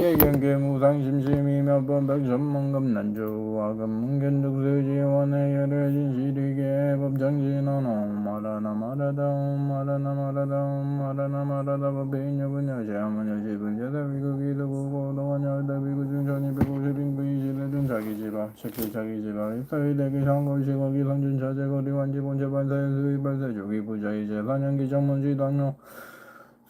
예경계 무상심심이 몇번 백천만금 난조와금 문견득수지원의 열애진 시리게 법장진언 마라나 마라다 마라나 마라다 마라나 마라다 법인여분 여시아문 여시분 여다 비구기도 구고동안 여다 비구 중천이 150인구 이실레든 자기지바 셰킬 자기지바 입사위 대기 상거시거기 성준 자재거리 완지본 재반사의 수입발세 조기 부자이제 사냥기 정문지 당뇨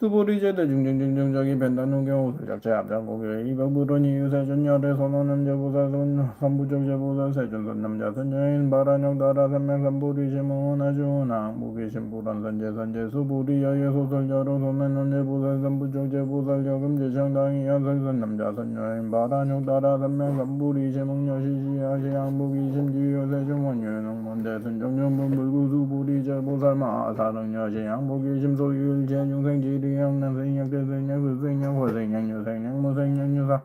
수보리제대 중증증증적이 벤다누경 우수작체 앞장고교 이백부론이 유세준 열애 선언은 제보사선 선부적 제보사 세준선 남자선 여인 바라녕 따라 선명선부리 시몽은 아주나 무기신부란 선제선제 수부리 여예 소설 여로 소면은 제보사 선부적 제보사 여금 제창당이 연설선 남자선 여인 바라녕 따라 선명선부리 시몽 여시시야시 양무기심 주요 세준 원유능 문대선 정정분 불구 수부리 제보살마 사능 여시 양무기심 소유일 제중생지리 양남 생양 대생양 불생양 화생양 유생양 무생양 유상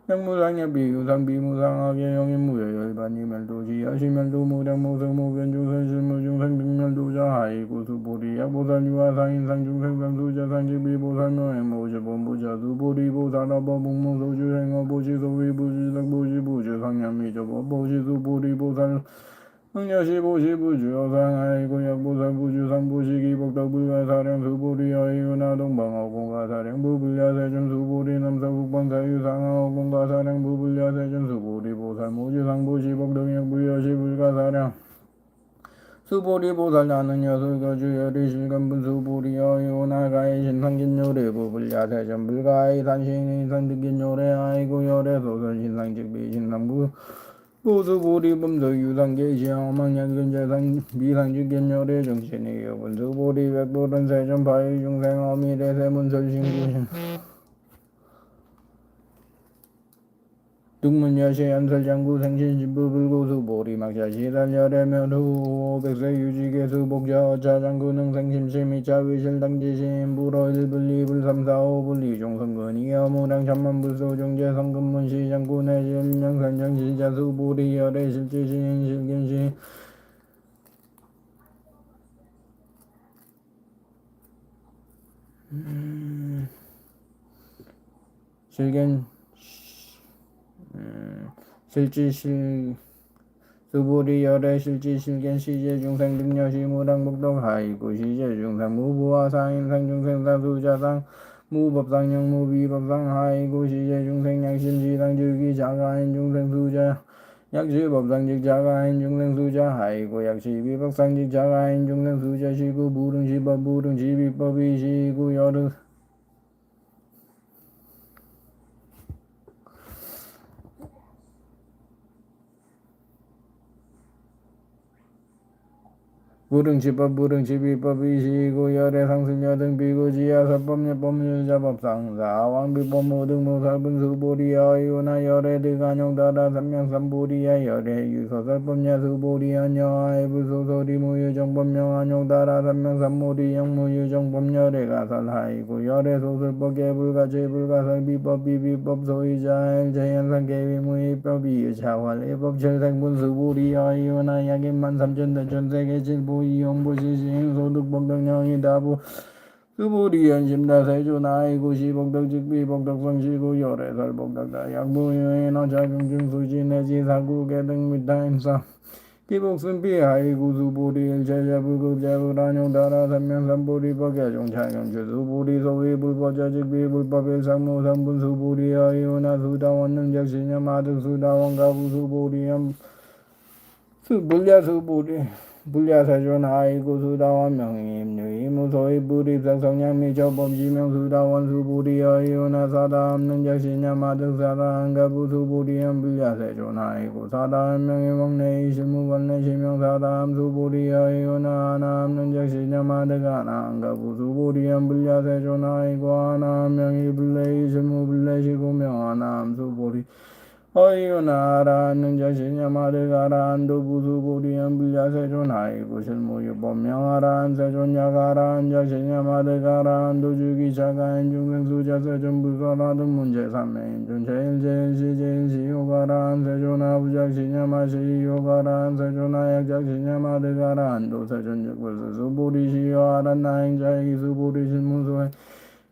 양무상양 비유상 비무상하게 영인 무여 열반이멸도시 여시멸도 무량 무성 무변 중생 실무 중생 빙멸도자 하이구 수보리 약보살 유화상 인상 중생 상수자 상지비 보살 묘행 모시 본부자 수보리 보살아버 목무 소주 행어 보시 소위 부지상 보시 부주 상양 미저보 보시 수보리 보살 흥여시 보시 부주여상 아이고 약보살 부주상 보시기 복덕 불가사령 수보리 여의유나 동방어 공가사령 부불야세준 수보리 남서국방 사유상하어 공가사령 부불야세준 수보리 보살 모지상 보시 복덕역 부여시 불가사령 수보리 보살 나는 여술거주 열이실간분 수보리 여의유나 가의 신상긴요래 부불야세준 불가의 산신의 인상득긴요래 아이고 열의 소설 신상직비 신상부 보수보리 범서 유상계시 어망양근재상 미상직견열의 정신이 여분 수보리 백보른 세전 바위 중생 어미래 세문설신구신 득문여시 연설장구 생신신부 불고수보리 막샤시달열애면후 백세 유지계수 복자 어차장구능 생심심이차 위실당지신 불어 일불리불 삼사오 불리종성근이 어무량 천만불소정제 성근문시장군의 실명산장시자 수보리 열애 실지신 실견시 실견 실지실 수보리 열애 실지실견 시제 중생 등여시 무랑복덕 하이구 시제 중생 무부와 상인상 중생 사수자상 무법상 영무비법상 하이구 시제 중생 양심지상 즉이 자가인 중생 수자 약시법상 직자가인 중생 수자 하이구 약시비법상 직자가인 중생 수자 시구 무릉시법 무릉시비법이 시구 열은 무릉지법 무릉지비법이 시고 열애 상승여등 비고지야 설법률 법률자법상사 왕비법 모등 무살분 수보리 여유나 열애 득안용 따라 삼명삼보리야 열애 유서설법냐 수보리 안여하의 불소설이 무유정법령 안용 따라 삼명삼모리 영무유정법 열애가 설하이고 열애 소설법계 불가제 불가설 비법 비비법 소유자일 제현상 계위무의법 이유차활 해법 철생분 수보리 여유나 약인만 삼천대천세계 질보 이용보시신 소득복덕령이 다부 수보리 연심다세조 나이고 시복덕 직비복덕 성시고 열애설 복덕다 약부유인어 자경중수지 내지 사구계 등 밑타임사 기복순비 하이구 수보리 일체자불급자불안용 따라 삼명삼보리 법계종 차경주 수보리 소위 불법자 직비 불법 일상무 삼분 수보리 여유나 수다원능적 신념 아득 수다원 가부 수보리 불야 수보리 불야사존 하이구 수다원 명임유이 무소위 불입사 성향미저법 지명 수다원 수보리 여유나 사다없는 적신념 아득 사다한가부 수보리연 불야사존 하이구 사다한 명의목내이 실무관내 시명 사다함 수보리 여유나 하나없는 적신념 아득 하나한가부 수보리연 불야사존 하이구 하나한 명의 불내이 실무불내시고 명하나함 수보리 어이유나 아라하는 자신념 아득 아라한도 부수보리연 불야세존 하이구 실무유법 명아라한 세존 약아라한 자신념 아득 아라한도 주기자가인 중생수자 세존 불가라든 문제삼매인존 제일제일시 제일시 요가라한 세존 아부작신념 아시 요가라한 세존 아약작신념 아득 아라한도 세존 육불수 수보리시여 아란 나행자이 수보리 실무소에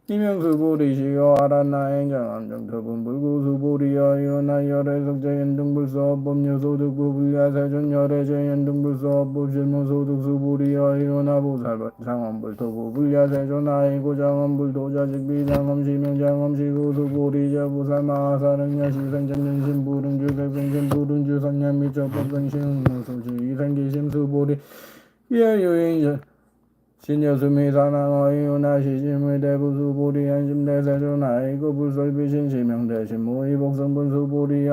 이명수보리시여 아란나행장암정 터분불구수보리여 이혼하열애석제연등불서 법료소득부 불야세존열애제연등불서 법실무소득수보리여 이혼하보살장엄불토부 불야세존아이고장엄불도자직비장엄시명장엄시고수보리저 부살마하사릉여시생전신부릉주생생신부릉주선념미적법성신무소시 이생기심수보리 예유행전 신여수미사랑어이오나시짐의 대부수보리 안심대세존아이고 불설비신시명대신 모의복성분수보리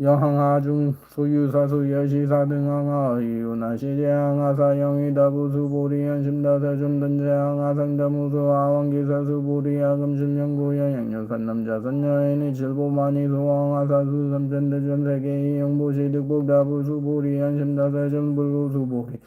여항하중 소유사수여시사등항아이오나시제항하사영이다부수보리 안심다세존던제항하상다무수 아왕기사수보리 야금실령구여양유선남자선여인이 칠보만이 소항하사수 삼천대전세계이영보시득복다부수보리 안심다세존 불구수보리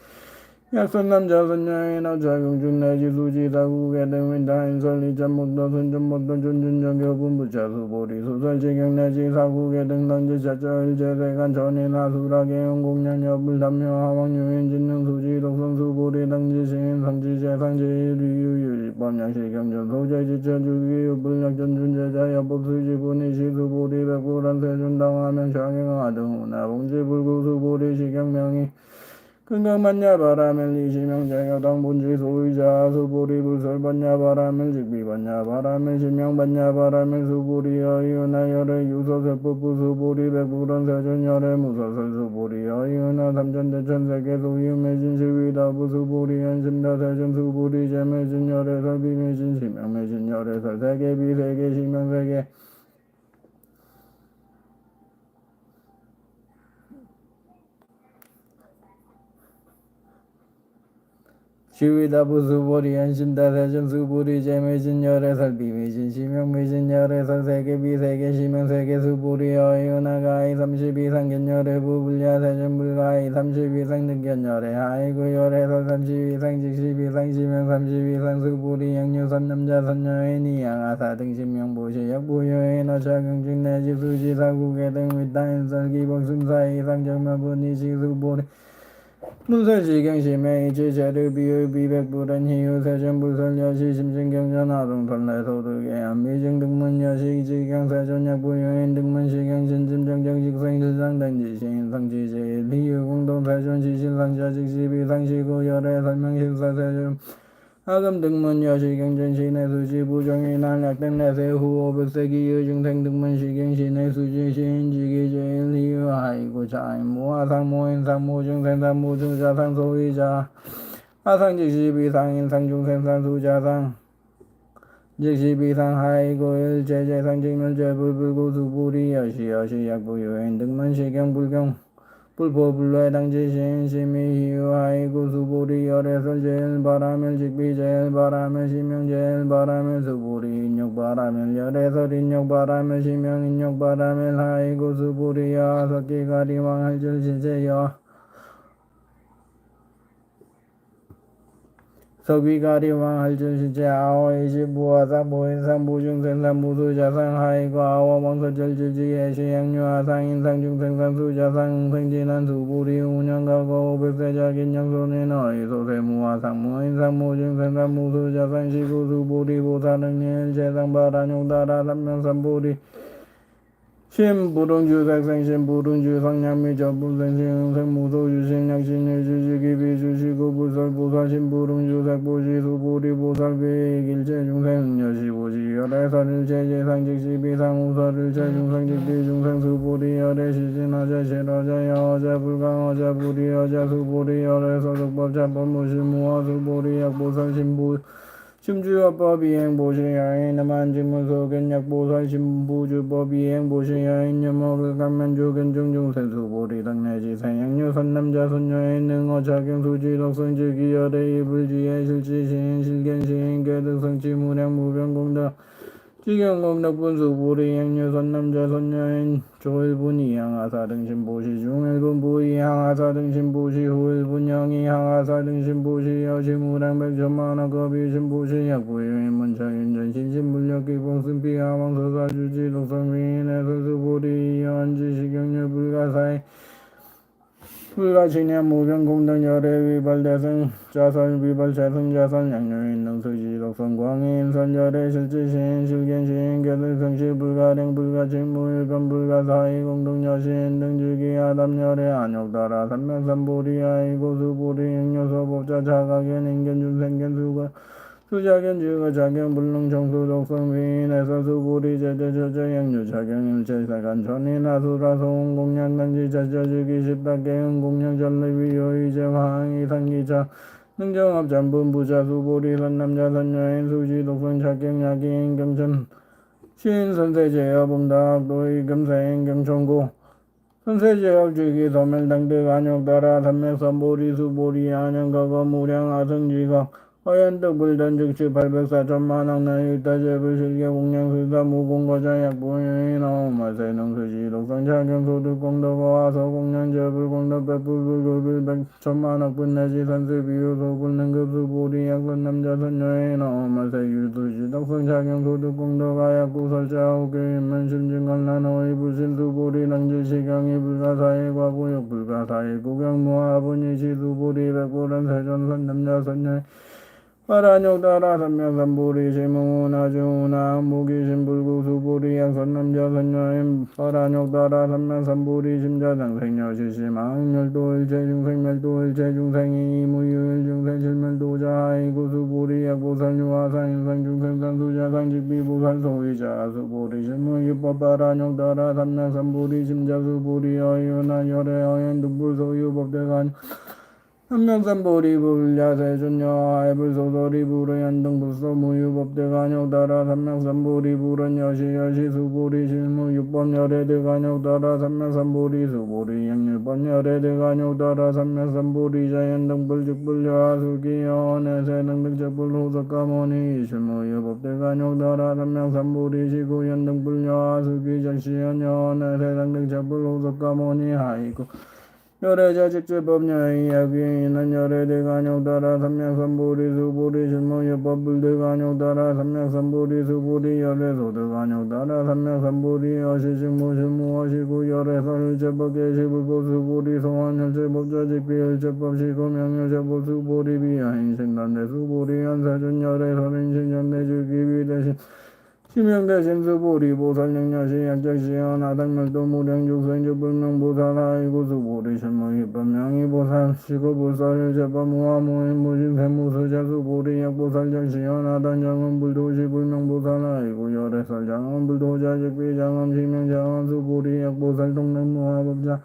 약선남자 선녀이나 자경중 내지 수지사국의 등윈다 인설리 잠목도 손전목도 존준정교분 부차수보리 소설지경 내지 사국의 등 던지자절 제세간 전이나 수락의 영공량 여불 담요 하왕유인 진능 수지 독성수보리 당지시인 상지제 상지유유유지 법량시경전 소재지처 주기유 불약전준제자 여법수지분이 시수보리 백불한 세준당하면 장행하등후나 봉지불구수보리 시경명이 금강반야바라밀리시명자여당본지 소유자 수보리 불설반야바라밀 직비반야바라밀 시명반야바라밀 수보리 여이은하열의 유서설법부 수보리 백불원 세존열의 무서설 수보리 여이은하 삼천대천세계 소유매진 시위다부 수보리 연심다세존 수보리 제매진열의 설비매진 시명매진열의 설세계 비세계 시명세계 시위다부수보리 안심다세존 수보리 제매진열의 설비매진 시명매진열의 설세계 비세계 시명세계 수보리 어이은하가이 32상 견열의 부불야세존 불가이 32상 등견열의 하이구열의 설 32상 직시비상 시명 32상 수보리 양유선남자 선녀인이 양하사 등 신명보시 역부여인 어차경중 내지 수지사국의 등 윗다인설 기복승사 이상 정면분이시 수보리 문설시경심의 이치제르비의 비백불은 희유세전불설여시 심신경전하동설내소득의 안미증등문여시 지경세존약부여인 등문시경신짐정정직생실상당지시인 상지제일 희유공동세존시신상자직시비상시고열의 설명실사세존 하금등문여시경전신의 수지부정인한 약등내세후 500세기의 중생등문시경신의 수지시인지기제일 희유하이고 자인모하상모인상모중생산모중자상소위자 하상직시비상인상중생산수자상 직시비상 하이고 일제재상직멸제불불구수부리 여시약부유인 등문시경불경 불포불로의 당지시인 심의희유하이고 수보리 열애설 제일바라밀 직비 제일바라밀 시명 제일바라밀 수보리 인욕바라밀 열애설 인욕바라밀 시명 인욕바라밀 하이고 수보리 여하석기가리왕 할줄시제여 석위가리왕 할줄시제 아워이시부하상 모인상 무중생산 무수자상 하이고 아워망설절지지예시양유하상 인상중생산 수자상 생진한 수부리 운영가고 500세자긴 양손인 어이소세무하상 무인상 무중생산 무수자상 시구수부리 보사능일 제상바란용다라 삼명삼부리 심부릉주색생신부릉주석보시수보리 보살비길제중생여시보시 열애설일제지상직시비상우설을제중생수보리 열애설득법자법무실무화수보리 심주어법이행보시여인남한직문소견약보살심부주법이행보시여인여목을강면주견중중생수보리 당내지사양유선남자 선녀인능어작용수지덕성지기열의 이불지혜실지시인실견시인괴득성치무량무병공덕 지경공덕분수보리 양유선남자 선녀인 조일분이 향하사 등신보시 중일분 부이 향하사 등신보시 후일분 영이 향하사 등신보시 여시무량백천만원급이 신보시 약부유인 문차윤전 신신물력기봉승피 하왕서사주지 독성위인의 설수보리 연지시경률 불가사의 불가치냐 무변공덕 열애 위발대승 자설 위발재승 자설 양료인능 수지 독성 광인설 열애 실지시인 실견시인 개들성시 불가령 불가칭 무일변 불가사의 공덕 여시인 등 주기 아담 열애 안욕따라 삼명삼보리 아이고 수보리 응요소 법자 자가견 인견 준생견 수가 수자견 주가 자견 불능 정수 독성 위인에서 수보리 제제 저저 양류 자견 일체사간 전이나 수라 소음 공양 단지 자저 주기 십답계 응공양 전례 위요 이제 화항이 상기자 능정업 잠분 부자 수보리 선남자 선여인 수지 독성 자견 야기인 경천 시인 선세제여 봉답 도의 금사인 경천고 선세제업 주기 소멸당득 안욕따라 삼맥선보리 수보리 안영가거 무량 아성지각 허연득 불단즉시 804천만왕나 일다제불 실계 공양술사 무공거자 약보유인 어마세능 수지 독성자경소득 공덕어 아서 공양제불 공덕 백불불불불 백천만억 분내지 선수비유소 불능급 수보리 약선남자 선여인 어마세 유수지 독성자경소득 공덕아 약구설자 우교인문 심증강란 어이 불신 수보리 낭지시경이 불가사의 과구역 불가사의 구경무하분이 시수보리 백불은 세존선 남자 선여인 파란욕따라 삼명삼보리 시무나주나 무기신불구 수보리 약선남자 선여인 파란욕따라 삼명삼보리 심자장 생여시시망 멸도일체 중생 멸도일체 중생이 이무유일 중생 실멸도자 아이고 수보리 약보살유화 상인상 중생상 수자상 직비보살 소위자 수보리 실무유법 파란욕따라 삼명삼보리 심자 수보리 어이유나 열애 어인 등불 소유법대간 삼명삼보리 불야세존여 아이불소설이 불의한등 불소 무유법대간욕따라 삼명삼보리 불은 여시 수보리 실무육법 열애대간욕따라 삼명삼보리 수보리 양률법 열애대간욕따라 삼명삼보리 자연등 불직불여하 수기여내세능 득적불 호석가모니 실무유법대간욕따라 삼명삼보리 시구연등 불여하 수기적시연여내세능 득적불 호석가모니 하이고 열애자 직제법녀의 야귀인은 열애대간욕따라 삼명삼보리 수보리 실무유법 불대간욕따라 삼명삼보리 수보리 열애소대간욕따라 삼명삼보리 여시직무 실무어시구 열애설일제법 계시불법 수보리 소환열제법자 직비열제법 시구명열제법 수보리 비하인신단대 수보리 연사준 열애설인신연대주기 비대신 심형대신 수보리 보살영여시 약적시연 아당멸도 무량죽생주 불명보살 아이고 수보리 실무희법 명의보살 시구보살 제법 무화무인 무진세무수자 수보리 약보살적시연 아당장엄 불도시 불명보살 아이고 열애설장엄 불도자 직비장엄 심형장엄 수보리 약보살 동맹무화법자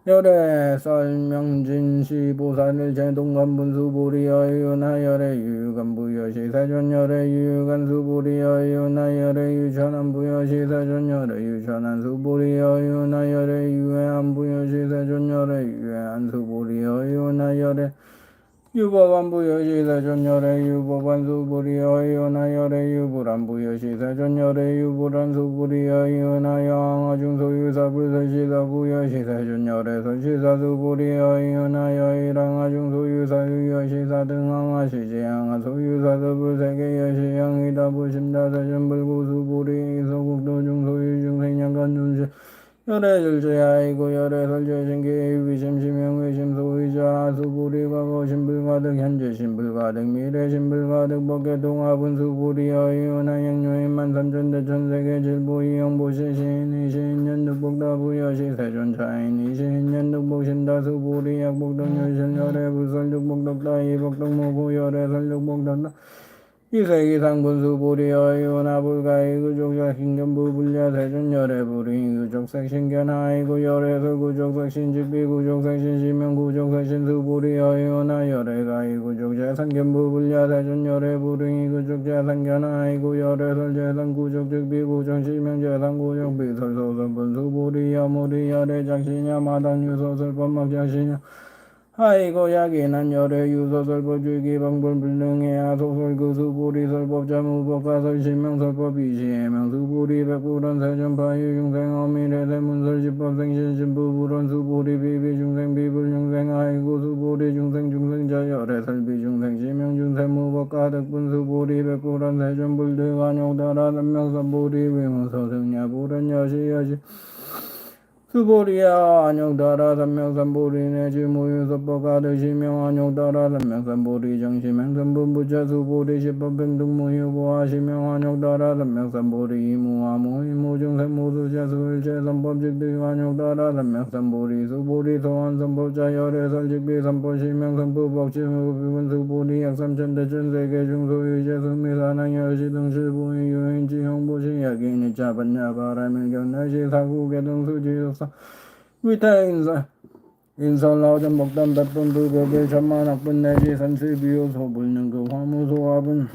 열애 썰명진시 보살일 제동관분 수보리 어유나 열애 유유간부여시 사존 열애 유유간 수보리 어유나 열애 유천안부여시 사존 열애 유천안 수보리 어유나 열애 유해안부여시 사존 열애 유해안 수보리 어유나 열애 유법안부여시 사존 열애 유법안 수보리 어유나 열애 유불안부여시 사존 열애 유불안 수보리 어유나 영하중 소유사 불설시사 부여시 사존 열애 설시사 수보리 어유나 여의랑하중 소유사 유여시사 등항하시 제항하 소유사 서불세계 여시 영이다 부심다 사존 불구 수보리 소국도중 소유중생양간 준시 열애절제 아이고 열애설제신기 위심심형 위심소의자 수보리 과거 신불가득 현재 신불가득 미래 신불가득 법계동합은 수보리 어이유나 양요인만 삼천대천세계 질보이 영보시 시인이 시인연득복다부여시 세존차인이 시인연득복신다 수보리 약복덕유실 열애불설득복덕다 이복덕무고 열애설득복덕다 이세기상분 수보리 어이유나 불가이 구족색 신견부 불야 세존 열애불이 구족색 신견 하이구 열애설 구족색 신직비 구족색 신시명 구족색 신수보리 어이유나 열애가이 구족제 상견부 불야 세존 열애불이 구족제 상견 하이구 열애설 제상 구족직비 구정시명 제상 구족비 설소설분 수보리 여무리 열애장시냐 마당유소설 법막장시냐 아이고 야기난 열애 유서설법 주기방불 불능해야 소설 그수보리 설법자 무법가설 신명설법 이시해명 수보리 백불원 세전파유 중생 어미래세 문설지법 생신신부 불원 수보리 비비 중생 비불 중생 아이고 수보리 중생 중생자 열애 설비 중생 시명 중생 무법가 득분 수보리 백불원 세전 불득 안욕따라 삼명선보리 위문서승야 불원 여시 수보리야 안녕따라 삼명삼보리 내지 무유섭보가 드시명 안녕따라 삼명삼보리 정시맹선분부자 수보리 십법병등무유고 하시명 안녕따라 삼명삼보리 이무아무이무중생무수자 수일체선법직비 안녕따라 삼명삼보리 수보리 소환선법자 열애설직비 선보시명선부법지무비분 수보리 약삼천대천세계 중소유제 수미사낭여시등실보이 유인지형보시 야기니자반야바라밀경 내시 사구계등 수지독사 위타인사 인설라오전 목담 백분 불법일 천만학분 내지 산실비요 소불능 그 화무소화분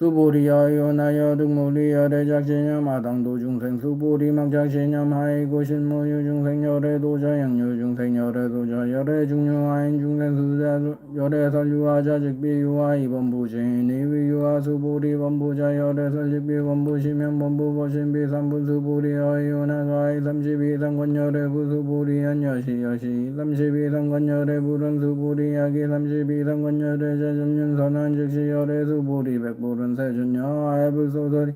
수보리야요나여 등무리여 대작신념 아당도중생 수보리막작신념 하이고 신무유중생 열애도자 양유중생 열애도자 열애중유하인 중생 수자 열애설유하자 직비유하 이범부신 이위유하 수보리 범부자 열애설 직비범부시면 범부보신비 삼분 수보리야요나가이 32상권 열애부 수보리한 여시 32상권 열애부른 수보리야기 32상권 열애자 점윤선한 즉시 열애 수보리 백보른 세준여 아해불소설이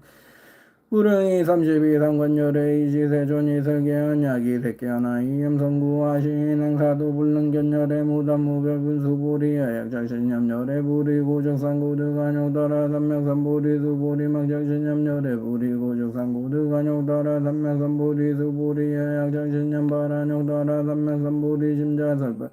우릉이 32상권열의 이지세존이 설계한 야기 새끼하나 이염성구와 시인행사도 불능견열의 무담무별분 수보리 야약작신념열의 부리 고적상고득간욕따라 삼명삼보리 수보리 막작신념열의 부리 고적상고득간욕따라 삼명삼보리 수보리 야약작신념 바란욕따라 삼명삼보리 심자설법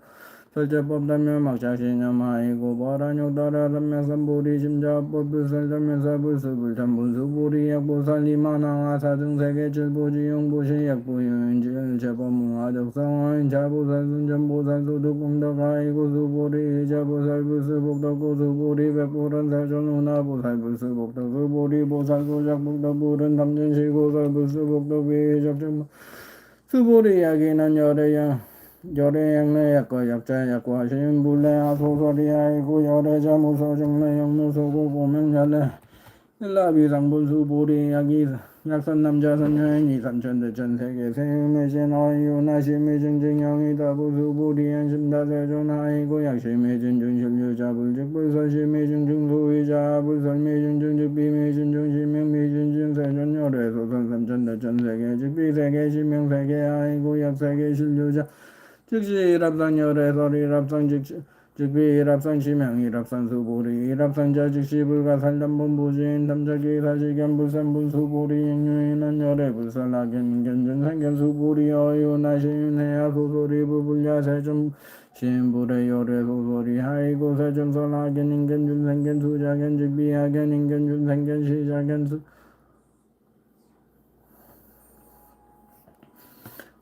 설제법담면 막작신념 하이고 바란욕따라 삼명삼보리 심자법 불설담면사 불수불참분수보리 약보살리마나와 사등세계 칠보지용보시 약보유인질 제법무화적성화인 자보살순전보살소득공덕 하이고 수보리 이자보살불수복덕고 수보리 백보른 살존운하보살불수복덕 수보리 보살소작복덕불은 담진시고살불수복덕 비적정 수보리 약이난 열애양내 약과 약자 약과 하신 불례하 소설이 아이고 열애자 무소정내 영무소고 고명열애 일라비상분 수보리 약이 약선남자 선여인 이삼천대천 세계 세음의신 어이유나심의 증증영이 다부 수보리 연심다세존 하이고 약심의 진중실유자 불직불설심의 증중소의자 불설미 증중직비미 증중시명미 증중세존 열애 소설 삼천대천 세계 직비세계 시명세계 하이고 약세계 실유자 즉시 일합상 열애설 일합상 직비 일합상 시명 일합상 수보리 일합상자 즉시 불가살담분 부지인 담자기 사시견 불산분 수보리 인유인한 열애 불살하견 견전상견 수보리 어이오나시인 해야 소소리 부불야 세점 시인불의 열애 소소리 하이고 세점설하견 인견준생견 수자견 직비하견 인견준생견 시자견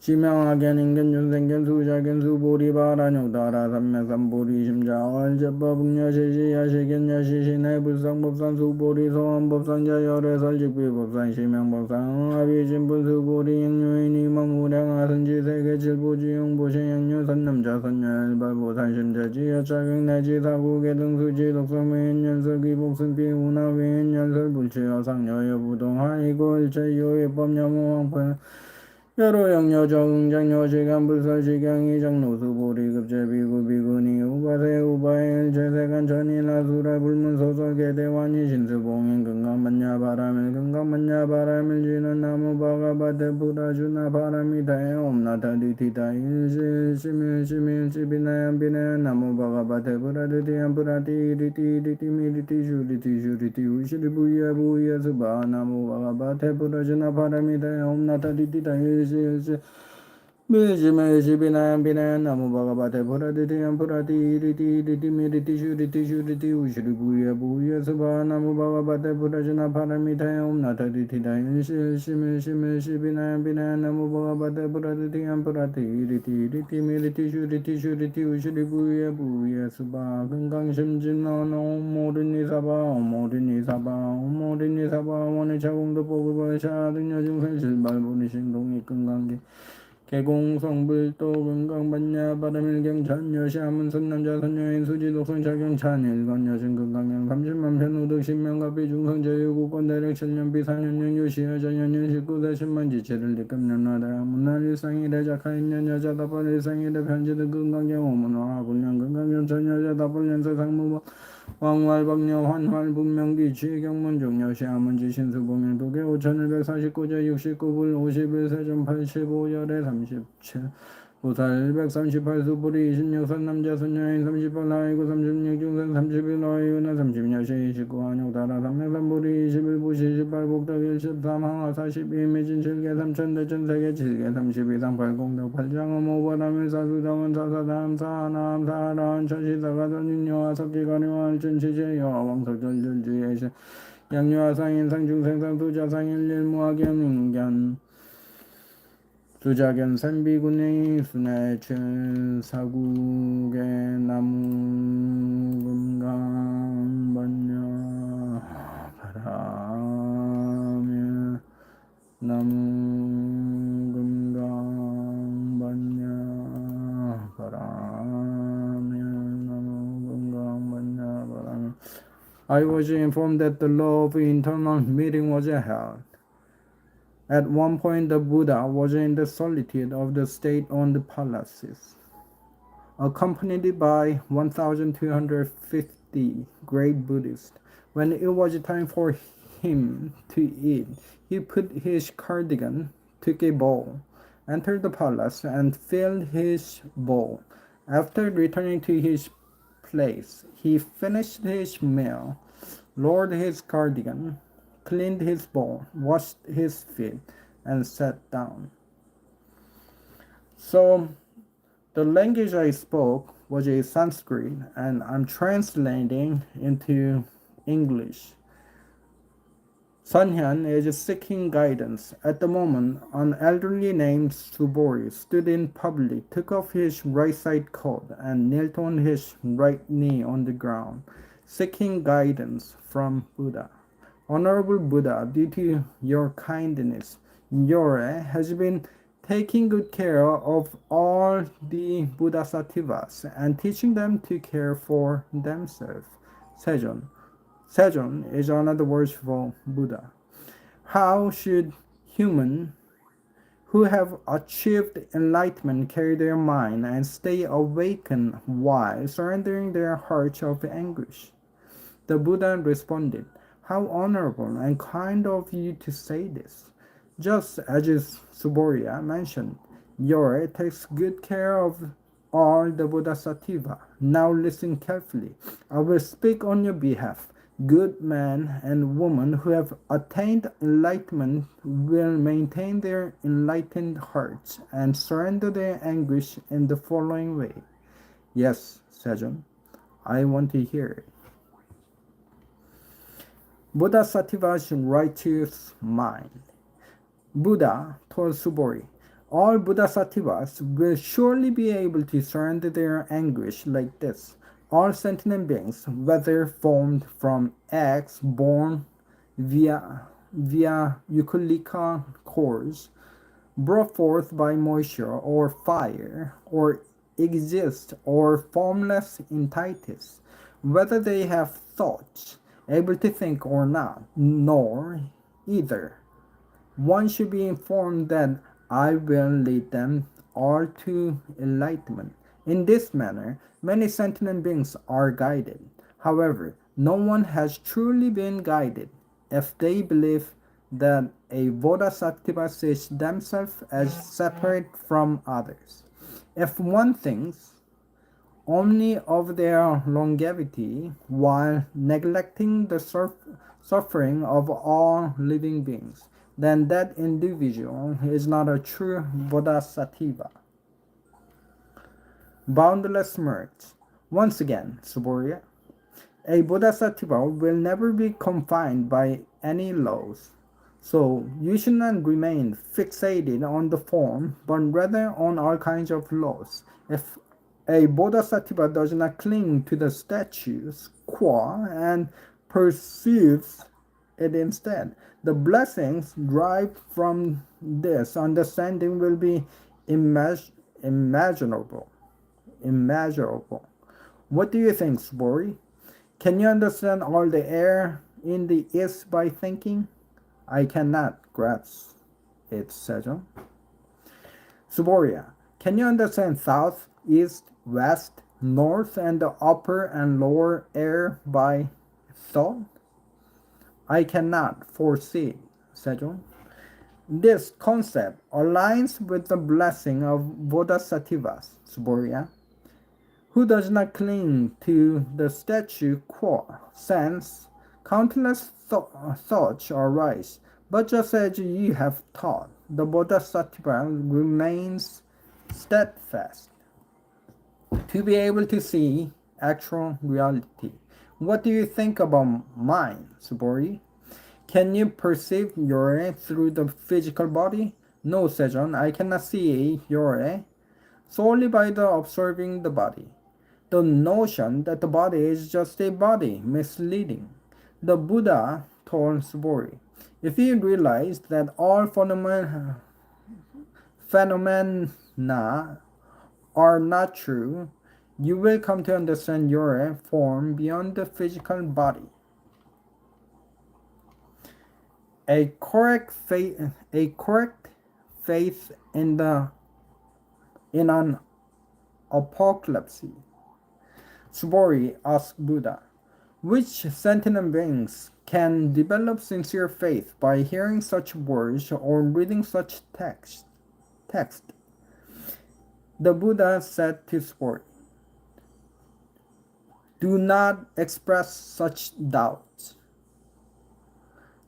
시명하견 인견준생견 수자견 수보리 바란욕따라 삼명삼보리 심자 얼제법응여시시 야시견 여시신의 불상법상 수보리 소원법상자 열애설 직비법상 시명법상 응합이진분 수보리 양유인 이망무량 아선지세계 칠보지용보시 양유 선남자 선열발보산심자지 여차경 내지 사구계 등 수지 독성매인 연설기 복승비 운하외인 연설 불치여상 여여부동 하이고 일체요예법 여무왕편 여로영여 정장여 시간 불설시경이 장로수보리 급제비구 비구니 우바세 우바일 제세간 전이나 수라 불문소설 계대환이 신수봉인 금강반야바라밀 금강반야바라밀지는 나무바가바테 부라주나 바라미다에 옴나타디티다 일실시밀시밀시비나얀 비나얀 나무바가바테 부라드디얀 부라디리티리티미리티 슈리티 우시리부야 부야 수바 나무바가바테 부라주나 바라미다에 옴나타디티다 밀지밀시비나얀 비나얀 나무바가바테 부라디디얀 부라디리티리티미리티 슈리티 우시리부야 부야 수바 나무바가바테 부라주나 바라미다에 옴나타디티다 일실시밀시밀시비나얀 비나얀 나무바가바테 부라디디얀 부라디리티리티미리티 슈리티 우시리부야 부야 수바 금강심진원 오모리니사바 원의차공도 보급벌샤 등여중생 실발보니 신동이 금강기 개공성불도 금강반야바라밀경 천여시아문 선남자 선여인 수지독성 자경 찬일건 여신 금강경 30만 편우득 신명갑비 중성제유국권 대력 천년비 사년령 유시여자년년 19세 10만 지체를 립금년나다 문날 일상일에 작하인년 여자 다벌 일상일에 편지득 금강경 오문화 불량 금강경 천여자 다벌 연서 상무모 왕활박녀 환활분명기 취경문 종려 시아문 지신수 봉행 도계 5149제 69불 51 세전 85열에 37 보살 138수 불이 26선 남자 선녀인 38 하이고 36 중선 31 하이구나 30여시 29 한욕다라 303불이 21 부시 18 복덕 13 항하 42 매진 7개 3천 대천 세계 7개 32 상팔 공덕 8장음 5바람일 사수정은 사사담 사하남 사하란 천시사가 전인여와 석기가리와 전치제여 왕석절절주의 양유하상인 상중생상 두자상일 일무하겸인견 두자견 산비군의 순애춘 사국의 나무금강반야 바라밀 나무금강반야 바라밀 나무금강반야 바라밀 I was informed that the law of internal meeting was held. At one point, the Buddha was in the solitude of the state-owned palaces, accompanied by 1,250 great Buddhists. When it was time for him to eat, he put his cardigan, took a bowl, entered the palace, and filled his bowl. After returning to his place, he finished his meal, lowered his cardigan, cleaned his bowl, washed his feet, and sat down. So, the language I spoke was a Sanskrit, and I'm translating into English. Sanhyan is seeking guidance. At the moment, an elderly named Subori stood in public, took off his right side coat, and knelt on his right knee on the ground, seeking guidance from Buddha. Honorable Buddha, due to your kindness, Yore has been taking good care of all the Bodhisattvas and teaching them to care for themselves. Sejon. Sejon is another word for Buddha. How should humans who have achieved enlightenment carry their mind and stay awakened while surrendering their hearts of anguish? The Buddha responded, how honorable and kind of you to say this. Just as Suboriya mentioned, Yore takes good care of all the Bodhisattva. Now listen carefully. I will speak on your behalf. Good men and women who have attained enlightenment will maintain their enlightened hearts and surrender their anguish in the following way. Yes, Sejon, I want to hear it. Bodhisattva's righteous mind. Buddha told Subori, all Bodhisattvas will surely be able to surrender their anguish like this. All sentient beings, whether formed from eggs born via eucalyptus cores, brought forth by moisture or fire, or exist or formless entities, whether they have thoughts, able to think or not, nor either. One should be informed that I will lead them all to enlightenment. In this manner, many sentient beings are guided. However, no one has truly been guided if they believe that a bodhisattva sees themselves as separate from others. If one thinks only of their longevity while neglecting the suffering of all living beings, then that individual is not a true bodhisattva. Boundless merge. Once again, Suboriya, a bodhisattva will never be confined by any laws. So you should not remain fixated on the form, but rather on all kinds of laws. If a bodhisattva does not cling to the status quo and perceives it instead, the blessings derived from this understanding will be immeasurable. What do you think, Subori? Can you understand all the air in the east by thinking? I cannot grasp it, Sejon. Suboriya, can you understand south, east, west, north and the upper and lower air by thought? I cannot foresee, Sejong. This concept aligns with the blessing of Bodhisattvas, Suborya, who does not cling to the statu quo, since countless thoughts arise. But just as you have taught, the Bodhisattva remains steadfast to be able to see actual reality. What do you think about mind, Subori? Can you perceive Yore through the physical body? No, Sejon, I cannot see Yore solely by the observing the body. The notion that the body is just a body, misleading. The Buddha told Subori, if you realize that all phenomena are not true, you will come to understand your form beyond the physical body. A correct faith in an apocalypse. Subori asked Buddha, which sentient beings can develop sincere faith by hearing such words or reading such text? The Buddha said to Subori, do not express such doubts.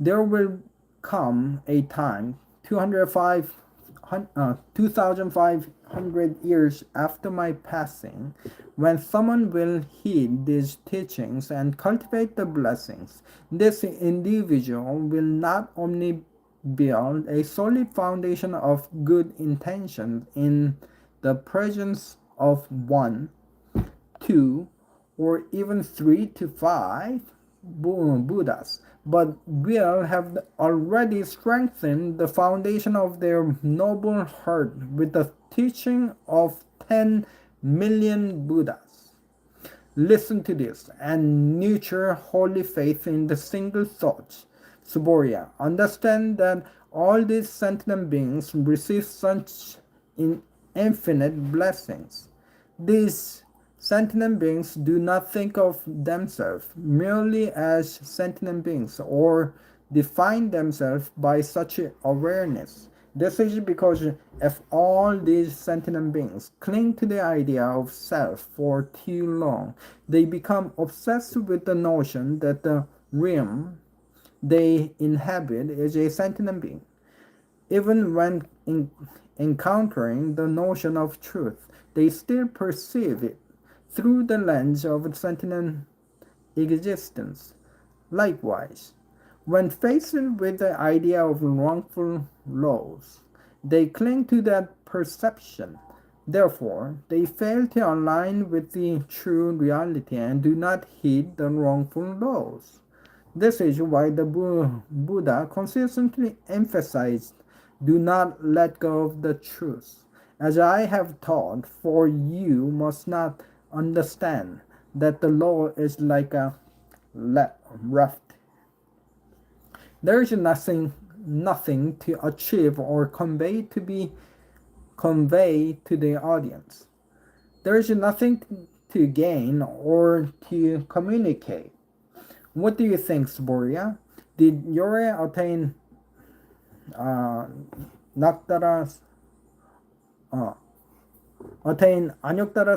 There will come a time 2,500 years after my passing when someone will heed these teachings and cultivate the blessings. This individual will not only build a solid foundation of good intentions in the presence of 1, 2, or even 3 to 5 Buddhas, but will have already strengthened the foundation of their noble heart with the teaching of 10 million Buddhas. Listen to this and nurture holy faith in the single thought. Suboriya, understand that all these sentient beings receive such infinite blessings. These sentient beings do not think of themselves merely as sentient beings or define themselves by such awareness. This is because if all these sentient beings cling to the idea of self for too long, they become obsessed with the notion that the realm they inhabit is a sentient being. Even when encountering the notion of truth, they still perceive it through the lens of sentient existence. Likewise, when faced with the idea of wrongful laws, they cling to that perception. Therefore, they fail to align with the true reality and do not heed the wrongful laws. This is why the Buddha consistently emphasized, do not let go of the truth. As I have taught, for you must not understand that the law is like a raft. There is nothing to achieve or convey to the audience. There is nothing to gain or to communicate. What do you think, Suboriya? Did Yore attain Anyuktara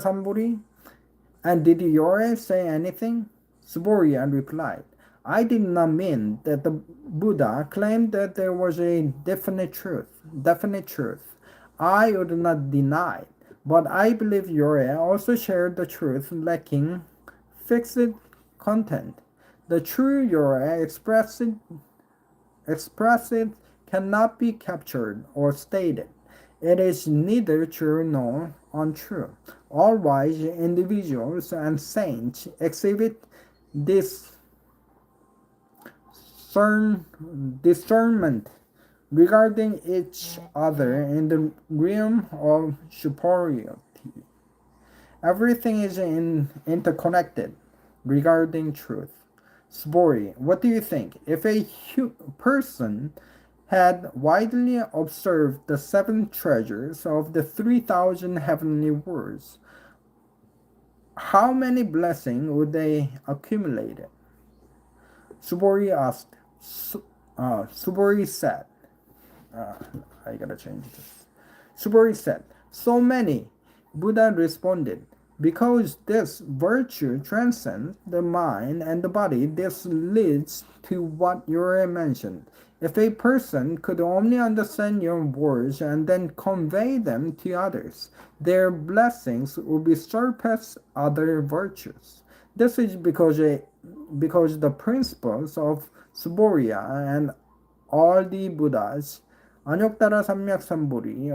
Samburi? And did Yore say anything? Suboriya replied, I did not mean that the Buddha claimed that there was a definite truth. I would not deny it, but I believe Yore also shared the truth lacking fixed content. The true Yore expressed cannot be captured or stated. It is neither true nor untrue. All wise individuals and saints exhibit this discernment regarding each other in the realm of superiority. Everything is interconnected regarding truth. Subori, what do you think? If a person had widely observed the 7 treasures of the 3,000 heavenly worlds, how many blessings would they accumulate? Subori asked. Subori said, I gotta change this. Subori said, so many. Buddha responded, because this virtue transcends the mind and the body, this leads to what you mentioned. If a person could only understand your words and then convey them to others, their blessings would be surpass other virtues. This is because the principles of Suboriya and all the Buddhas, Anyuttara Samyak Sambodhi,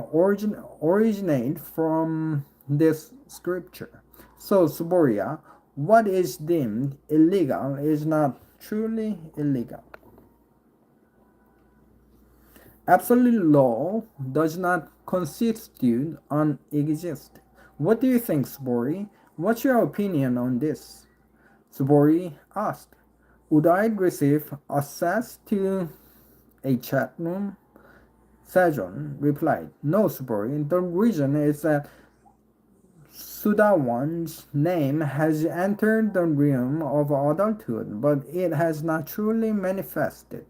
originate from this scripture. So, Suboriya, what is deemed illegal is not truly illegal. Absolute law does not constitute an exist. What do you think, Subori? What's your opinion on this? Subori asked. Would I receive access to a chat room? Sejong replied, no, Subori. The reason is that Sudawan's name has entered the realm of adulthood, but it has not truly manifested.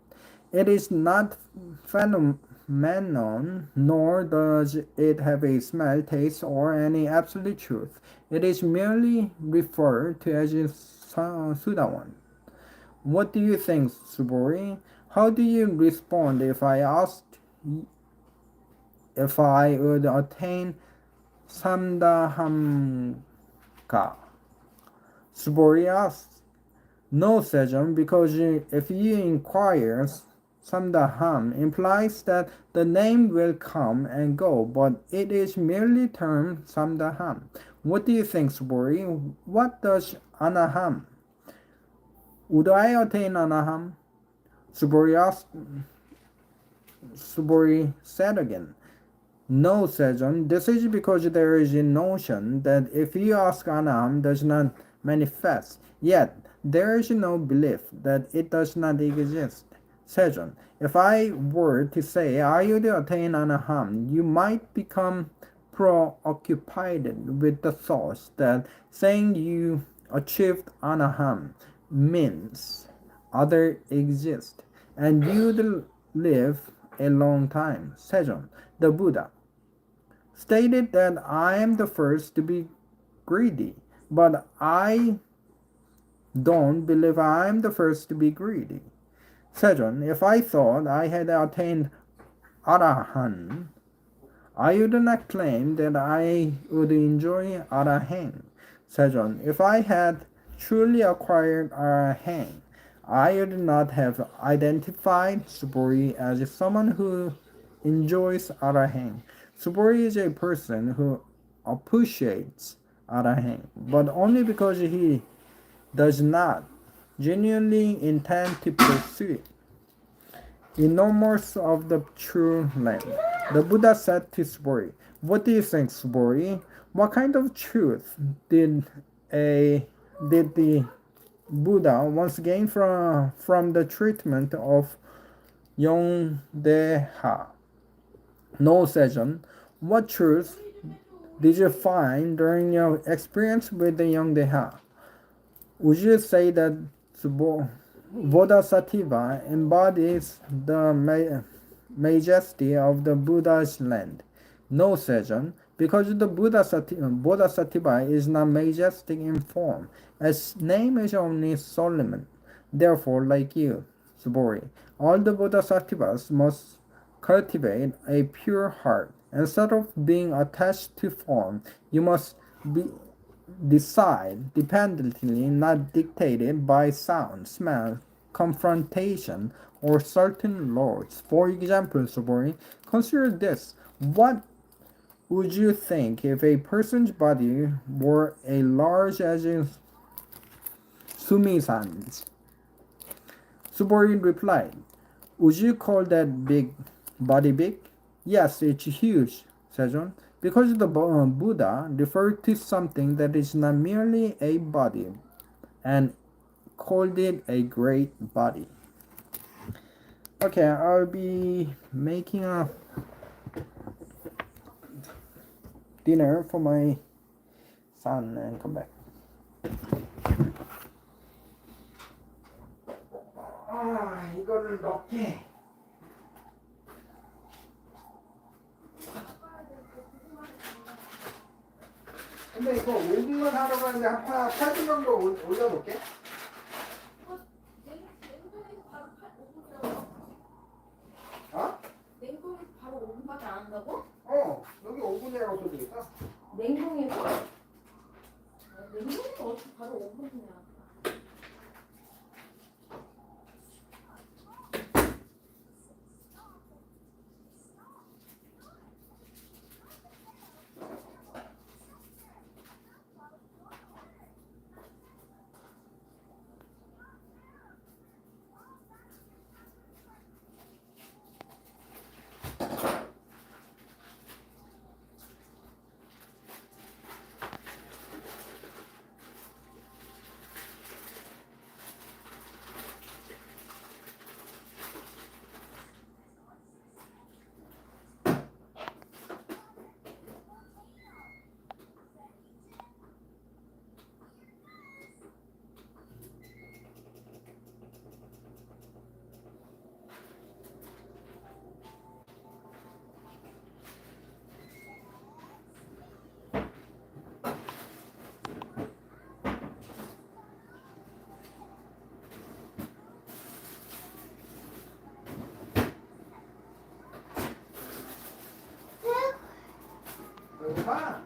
It is not phenomenon, nor does it have a smell, taste, or any absolute truth. It is merely referred to as Sudawan. What do you think, Subori? How do you respond if I asked if I would attain Samdahamka? Subori asked, no, Sejong, because if you inquire, Samdaham implies that the name will come and go, but it is merely termed Samdaham. What do you think, Subori? What does Anaham? Would I attain Anaham? Subori said again, no, Sejong, this is because there is a notion that if you ask Anaham does not manifest, yet there is no belief that it does not exist. Sejong, if I were to say I would attain Anaham, you might become preoccupied with the thought that saying you achieved Anaham means other exist, and you'd live a long time. Sejong, the Buddha, stated that I am the first to be greedy, but I don't believe I am the first to be greedy. Sejong, if I thought I had attained Arahan, I would not claim that I would enjoy Arahang. Sejong, if I had truly acquired Arahang, I would not have identified Subori as someone who enjoys Arahang. Subori is a person who appreciates Arahang, but only because he does not genuinely intend to pursue it. Enormous of the true land. The Buddha said to Subori, what do you think, Subori? What kind of truth did the Buddha once gain from the treatment of Yongdeha? No, Sejong. What truth did you find during your experience with the Yongdeha? Would you say that Bodhisattva embodies the majesty of the Buddha's land? No, Sejong, because the Bodhisattva is not majestic in form. Its name is only Solomon. Therefore, like you, Subori, all the Bodhisattvas must cultivate a pure heart. Instead of being attached to form, you must decide dependently, not dictated by sound, smell, confrontation, or certain laws. For example, Subori, consider this. What would you think if a person's body were as large as Sumi-san's? Subori replied, would you call that body big? Yes, it's huge, Sejong, because the Buddha referred to something that is not merely a body and called it a great body. Okay, I'll be making a dinner for my son and come back. 이거를 넣게. 근데 이거 5분만 하러 가는데 한 8분 정도 올려놓게. 냉동에서 바로 5분이라고. 어? 냉동에서 바로 5분밖에 안 한다고? 여기 5분이라고 써주겠다. 냉동에서? 냉동에서 어떻게 바로 5분이냐? 여기 봐.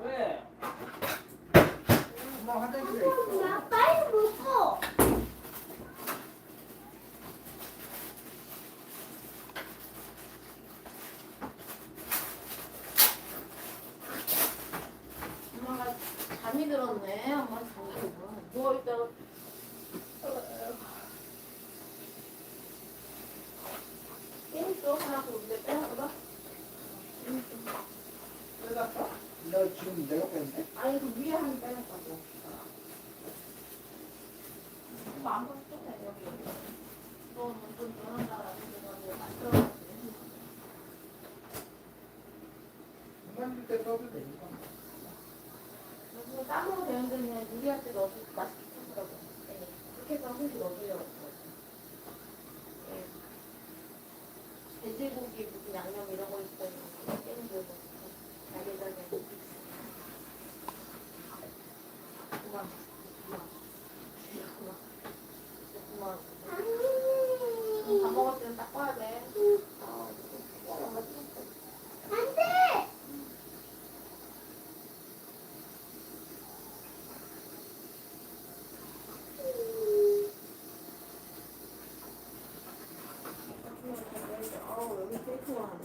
왜? 엄마 화장실에 있어. 빨리 먹어. 엄마가 잠이 들었네. 엄마 잠이 들어. 누워있다가 게임 또 하라고 근데 빼놨거든? 빼놨어? 너 지금 내가 뺐는데? 아니 그 위에 한 빼놨다고. 이거 안 봤어? 여기. 너좀 변한다라는 거 만들어놨지. 만들 때 써도 되니까. 그거 따먹어도 되는데 그냥 요리할 때 넣어도 맛있게 먹더라고. 그렇게 해서 한 개 넣어주려고. 돼지고기 무슨 양념 이런 거 있어요. 깨는 거 잘게잘게. 그만. 밥 먹을 때는 닦아야 돼. 안 돼! 여기 제일 좋아하네.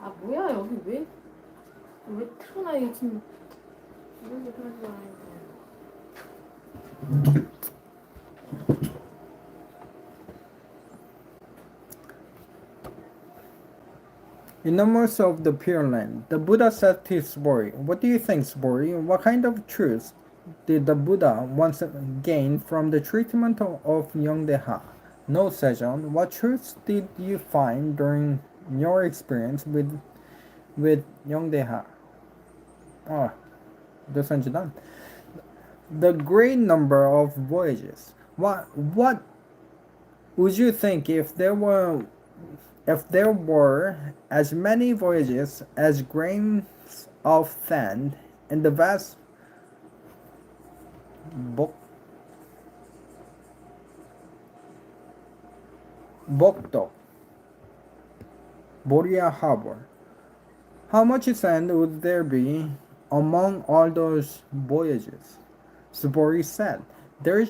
아 뭐야 여기 왜 틀어놔 이게 지금 이렇게 틀어지도 않았는데. In the midst of the Pure Land, the Buddha said to Sbori, "What do you think, Sbori? What kind of truths did the Buddha once gain from the treatment of Yongdeha? No, Sejong. What truths did you find during your experience with Yongdeha?" Oh, 도선지단. The great number of voyages. What would you think if there were as many voyages as grains of sand in the vast Bokdo, Boria Harbor? How much sand would there be among all those voyages? Subori said, there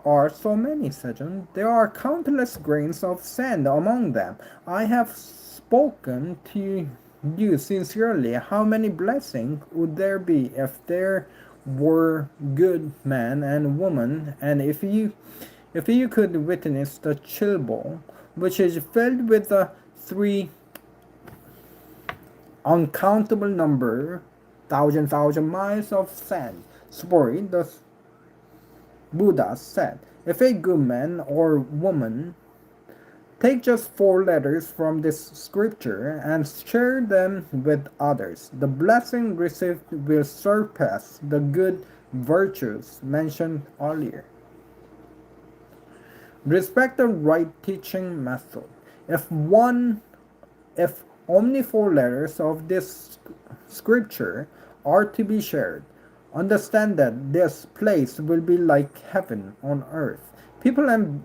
are so many, Sejong. There are countless grains of sand among them. I have spoken to you sincerely. How many blessings would there be if there were good men and women, and if you could witness the chill bowl, which is filled with the three uncountable number, thousand miles of sand. Subori, the Buddha said, if a good man or woman Take just 4 letters from this scripture and share them with others. The blessing received will surpass the good virtues mentioned earlier. Respect the right teaching method. If only 4 letters of this scripture are to be shared, understand that this place will be like heaven on earth. People and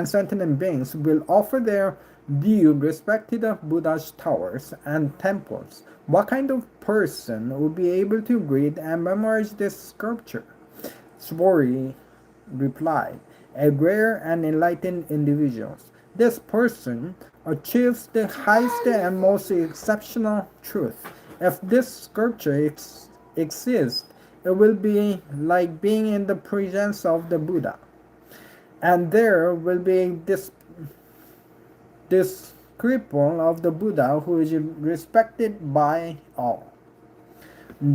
sentient beings will offer their due respect to the Buddha's towers and temples. What kind of person will be able to read and memorize this scripture? Sworry replied, a rare and enlightened individual. This person achieves the highest and most exceptional truth. If this scripture exists, it will be like being in the presence of the Buddha. And there will be this cripple of the Buddha who is respected by all.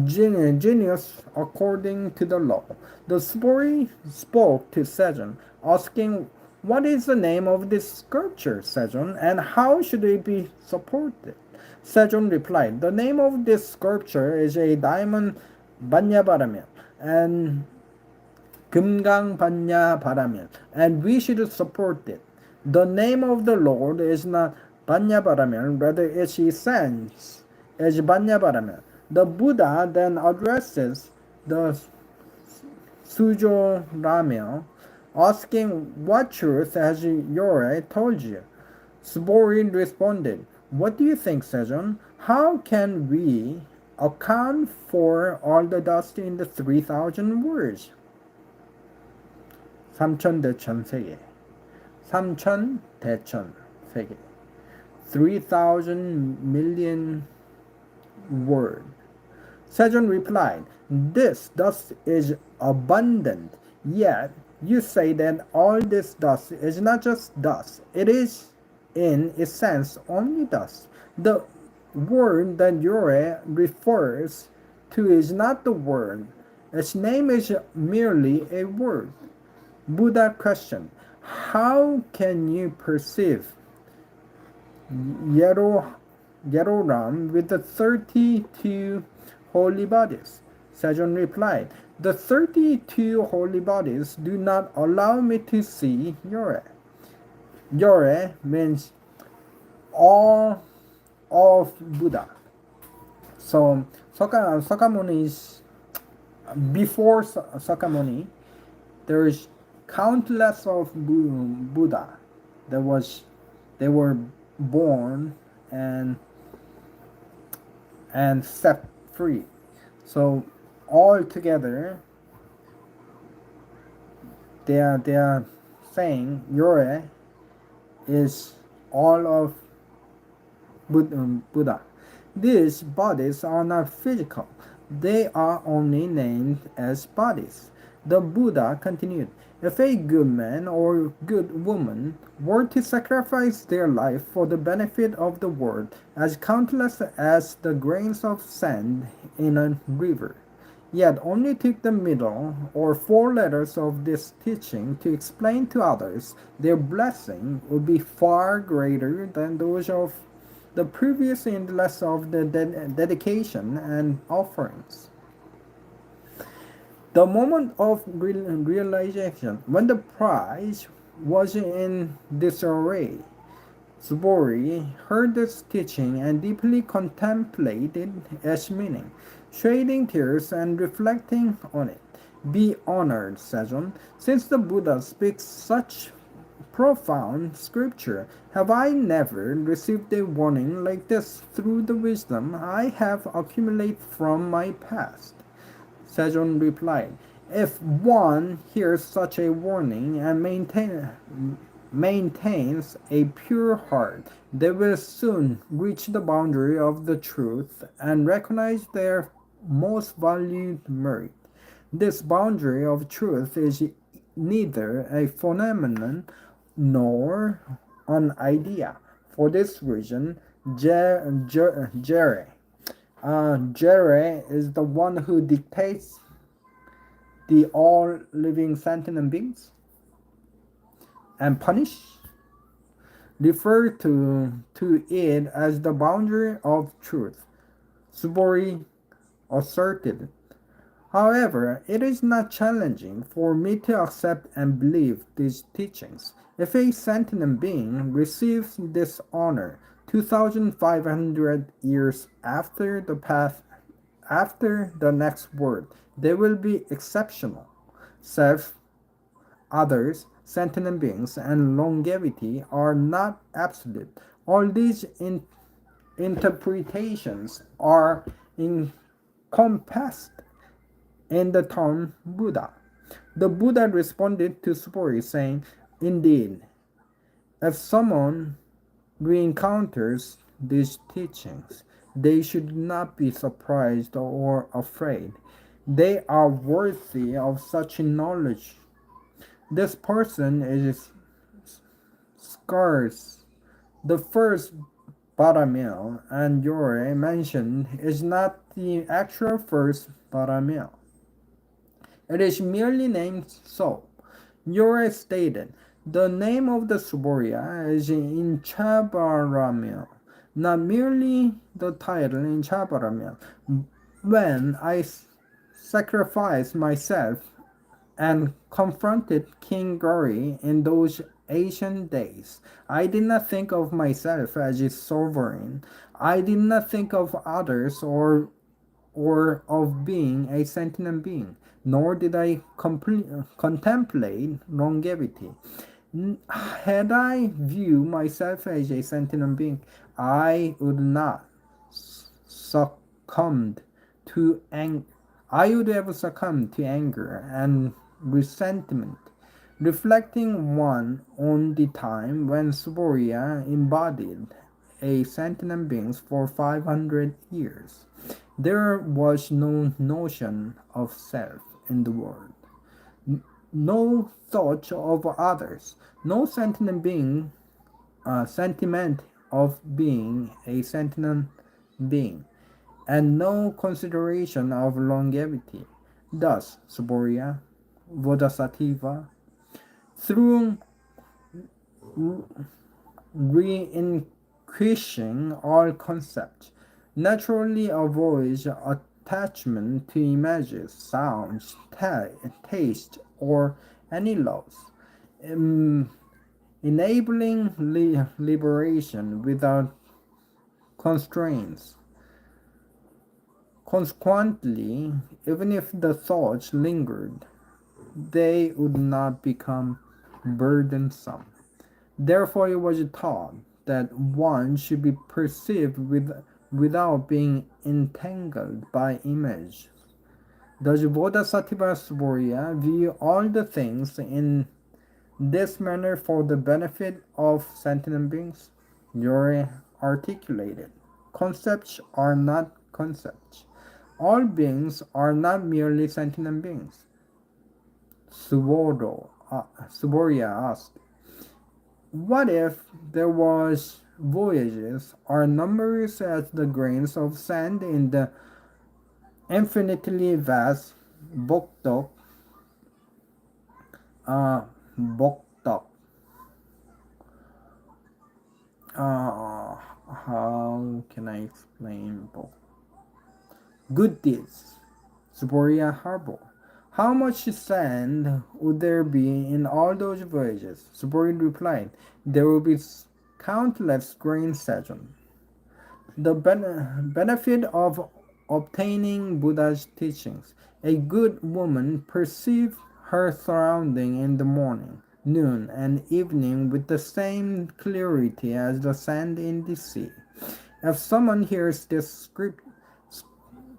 Genius according to the law. The Sworry spoke to Sejong, asking, what is the name of this scripture, Sejong, and how should it be supported? Sejong replied, the name of this scripture is a Diamond Banyabaramil and 금강반야바라밀경, and we should support it. The name of the Lord is not Banyabaramil, rather its essence is Banyabaramil. The Buddha then addresses the Sujo asking, what truth has Yore told you? Sworry responded, what do you think, Sejong? How can we account for all the dust in the 3,000 words? 삼천대천 세계. 삼천대천 세계. 3,000 million word. Sejong replied, this dust is abundant, yet you say that all this dust is not just dust. It is in essence only dust. The word that Yore refers to is not the word. Its name is merely a word. Buddha questioned, how can you perceive Yeroram with the 32 holy bodies? Sejong replied, the 32 holy bodies do not allow me to see Yore. Yore means all of Buddha. So Sakamuni is before Sakamuni. There is countless of Buddha. They were born and set free. So all together, they are saying Yore is all of Buddha. These bodies are not physical. They are only named as bodies. The Buddha continued, if a good man or good woman were to sacrifice their life for the benefit of the world, as countless as the grains of sand in a river, yet only took the middle or 4 letters of this teaching to explain to others, their blessing would be far greater than those of the previous endless of the dedication and offerings. The moment of realization, when the prize was in disarray, Sworry heard this teaching and deeply contemplated its meaning, shedding tears and reflecting on it. Be honored, Sejong, since the Buddha speaks such profound scripture. Have I never received a warning like this through the wisdom I have accumulated from my past? Sejong replied, if one hears such a warning and maintains a pure heart, they will soon reach the boundary of the truth and recognize their most valued merit. This boundary of truth is neither a phenomenon nor an idea. For this reason, Jere is the one who dictates the all living sentient beings. and punish? Refer to it as the boundary of truth, Subori asserted. However, it is not challenging for me to accept and believe these teachings. If a sentient being receives this honor 2,500 years after the next word, they will be exceptional. Self, others, sentient beings, and longevity are not absolute. All these interpretations are encompassed in the term Buddha. The Buddha responded to Subori saying, indeed, if someone re-encounters these teachings, they should not be surprised or afraid. They are worthy of such knowledge. This person is scarce. The first Baramil and Yore mentioned is not the actual first Baramil. It is merely named so. Yore stated, the name of the Suborya is in Chabaramil, not merely the title in Chabaramil. When I sacrificed myself and confronted King Gori in those ancient days, I did not think of myself as a sovereign. I did not think of others or of being a sentient being, nor did I contemplate longevity. Had I viewed myself as a sentient being, I would not succumbed to anger. I would have succumbed to anger and resentment. Reflecting one on the time when Suborya embodied a sentient being for 500 years, there was no notion of self in the world, no thought of others, no sentient being, sentiment of being a sentient being, and no consideration of longevity. Thus, Suborya, Bodhisattva, through relinquishing all concepts, naturally avoids attachment to images, sounds, taste, or any laws, enabling liberation without constraints. Consequently, even if the thoughts lingered, they would not become burdensome. Therefore, it was taught that one should be perceived without being entangled by image. Does Bodhisattva Suborya view all the things in this manner for the benefit of sentient beings? Yore articulated. Concepts are not concepts. All beings are not merely sentient beings. Suborya asked, what if there was voyages are numerous as the grains of sand in the infinitely vast Boktok, Boktok. How can I explain Bok? Good deeds, Suborya Harbor. How much sand would there be in all those voyages? Suborya replied, there will be countless grain sessions. The benefit of obtaining Buddha's teachings. A good woman perceives her surrounding in the morning, noon, and evening with the same clarity as the sand in the sea. If someone hears this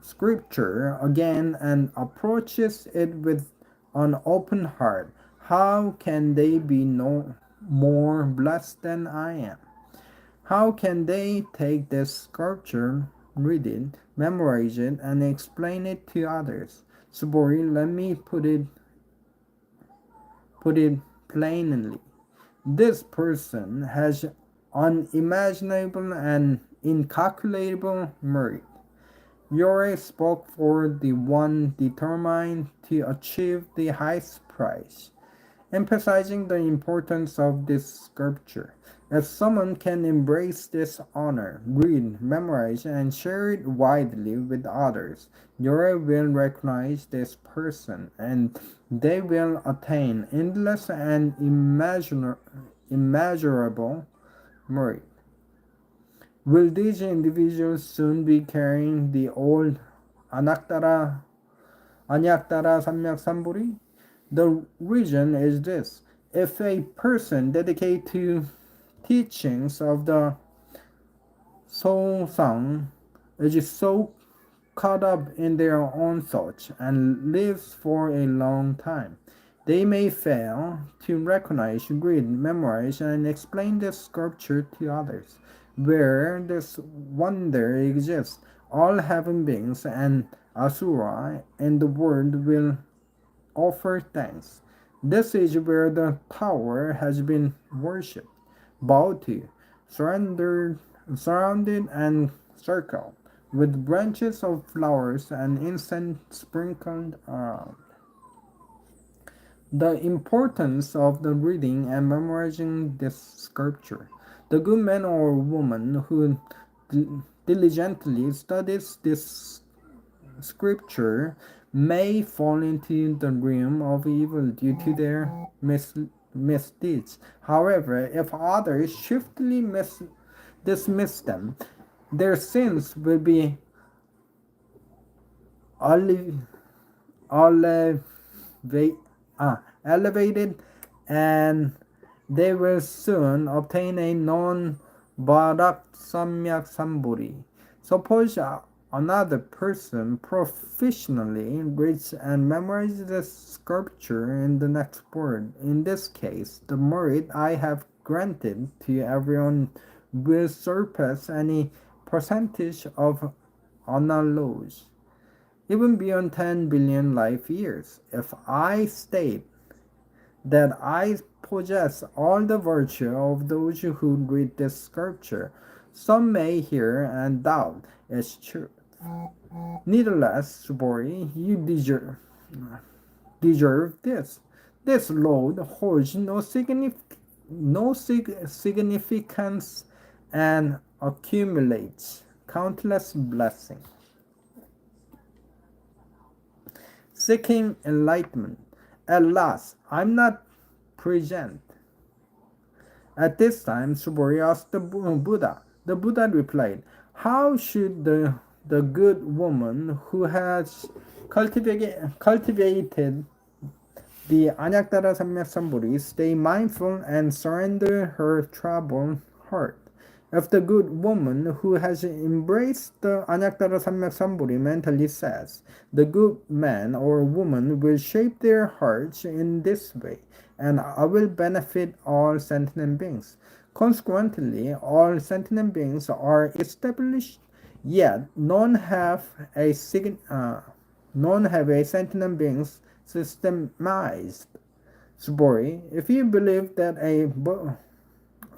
scripture again and approaches it with an open heart, how can they be no more blessed than I am? How can they take this scripture, read it, memorize it, and explain it to others? Subori, let me put it plainly. This person has unimaginable and incalculable merit. Yore spoke for the one determined to achieve the highest prize. emphasizing the importance of this sculpture. If someone can embrace this honor, read, memorize, and share it widely with others, Yore will recognize this person and they will attain endless and immeasurable merit. Will these individuals soon be carrying the old Anaktara, Anyaktara Samyak Samburi? The reason is this: if a person dedicated to teachings of the Sosang is so caught up in their own thoughts and lives for a long time, they may fail to recognize, read, memorize, and explain this sculpture to others. Where this wonder exists, all heaven beings and asura in the world will offer thanks. This is where the tower has been worshipped, bowed to, surrounded and circled, with branches of flowers and incense sprinkled around. The importance of the reading and memorizing this scripture. The good man or woman who diligently studies this scripture may fall into the realm of evil due to their misdeeds. However, if others swiftly dismiss them, their sins will be elevate, elevated and they will soon obtain a non-Bharat Samyak Samburi. Suppose another person professionally reads and memorizes the scripture in the next word. In this case, the merit I have granted to everyone will surpass any percentage of analogy, even beyond 10 billion life years. If I state that I possess all the virtue of those who read this scripture, some may hear and doubt its truth. Nevertheless, Subori, you deserve this. This load holds no significance and accumulates countless blessings. Seeking enlightenment. At last, I'm not present. At this time, Subori asked the Buddha. The Buddha replied, how should the good woman who has cultivated the Anyaktara Samyasamburi stay mindful and surrender her troubled heart? If the good woman who has embraced the Anyaktara Samyasamburi mentally says, the good man or woman will shape their hearts in this way, and I will benefit all sentient beings. Consequently, all sentient beings are established, yet none have a sentient beings systemized. Subori, if you believe that a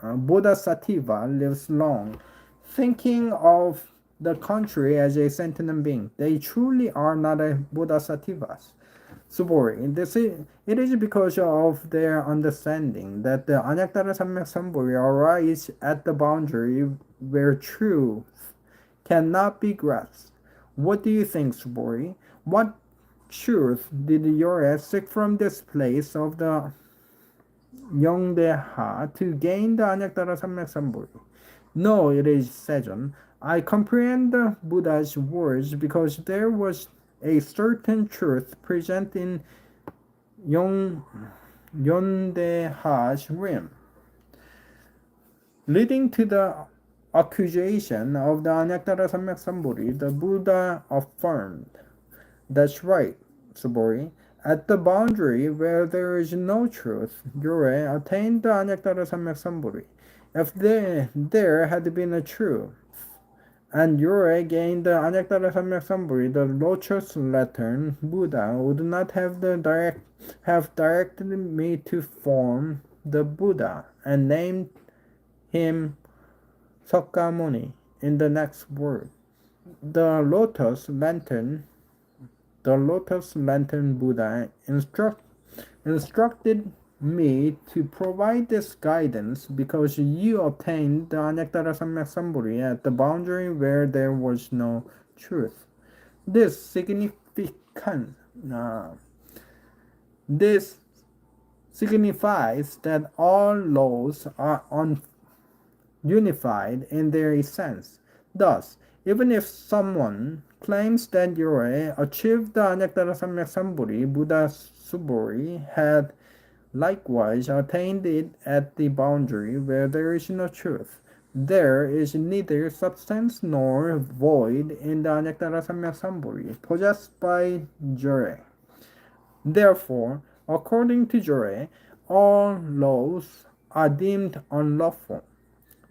Bodhisattva lives long, thinking of the contrary as a sentient being, they truly are not a Bodhisattvas. Subori, it is because of their understanding that the Anyaktara Samyak Samburi arise at the boundary where truth cannot be grasped. What do you think, Subori? What truth did Yore seek from this place of the Yongdeha to gain the Anyaktara Samyak Samburi? No, it is Sejon. I comprehend the Buddha's words because there was a certain truth present in Yondeha's realm, leading to the accusation of the Anyaktara Samyak Samburi. The Buddha affirmed, that's right, Subori. At the boundary where there is no truth, Yore attained the Anyaktara Samyak Samburi. If there had been a truth, and Yore gained the Anyaktara Samyak Samburi, the lotus lantern Buddha would not have directed me to form the Buddha and named him Sakyamuni in the next word. The lotus lantern Buddha instructed me to provide this guidance because you obtained the Anyaktara Samyak Samburi at the boundary where there was no truth. This this signifies that all laws are unified in their essence. Thus, even if someone claims that Yore achieved the Anyaktara Samyak Samburi, Buddha Suburi had likewise attained it at the boundary where there is no truth. There is neither substance nor void in the Anyaktara Samyak Samburi possessed by Jure. Therefore, according to Jure, all laws are deemed unlawful.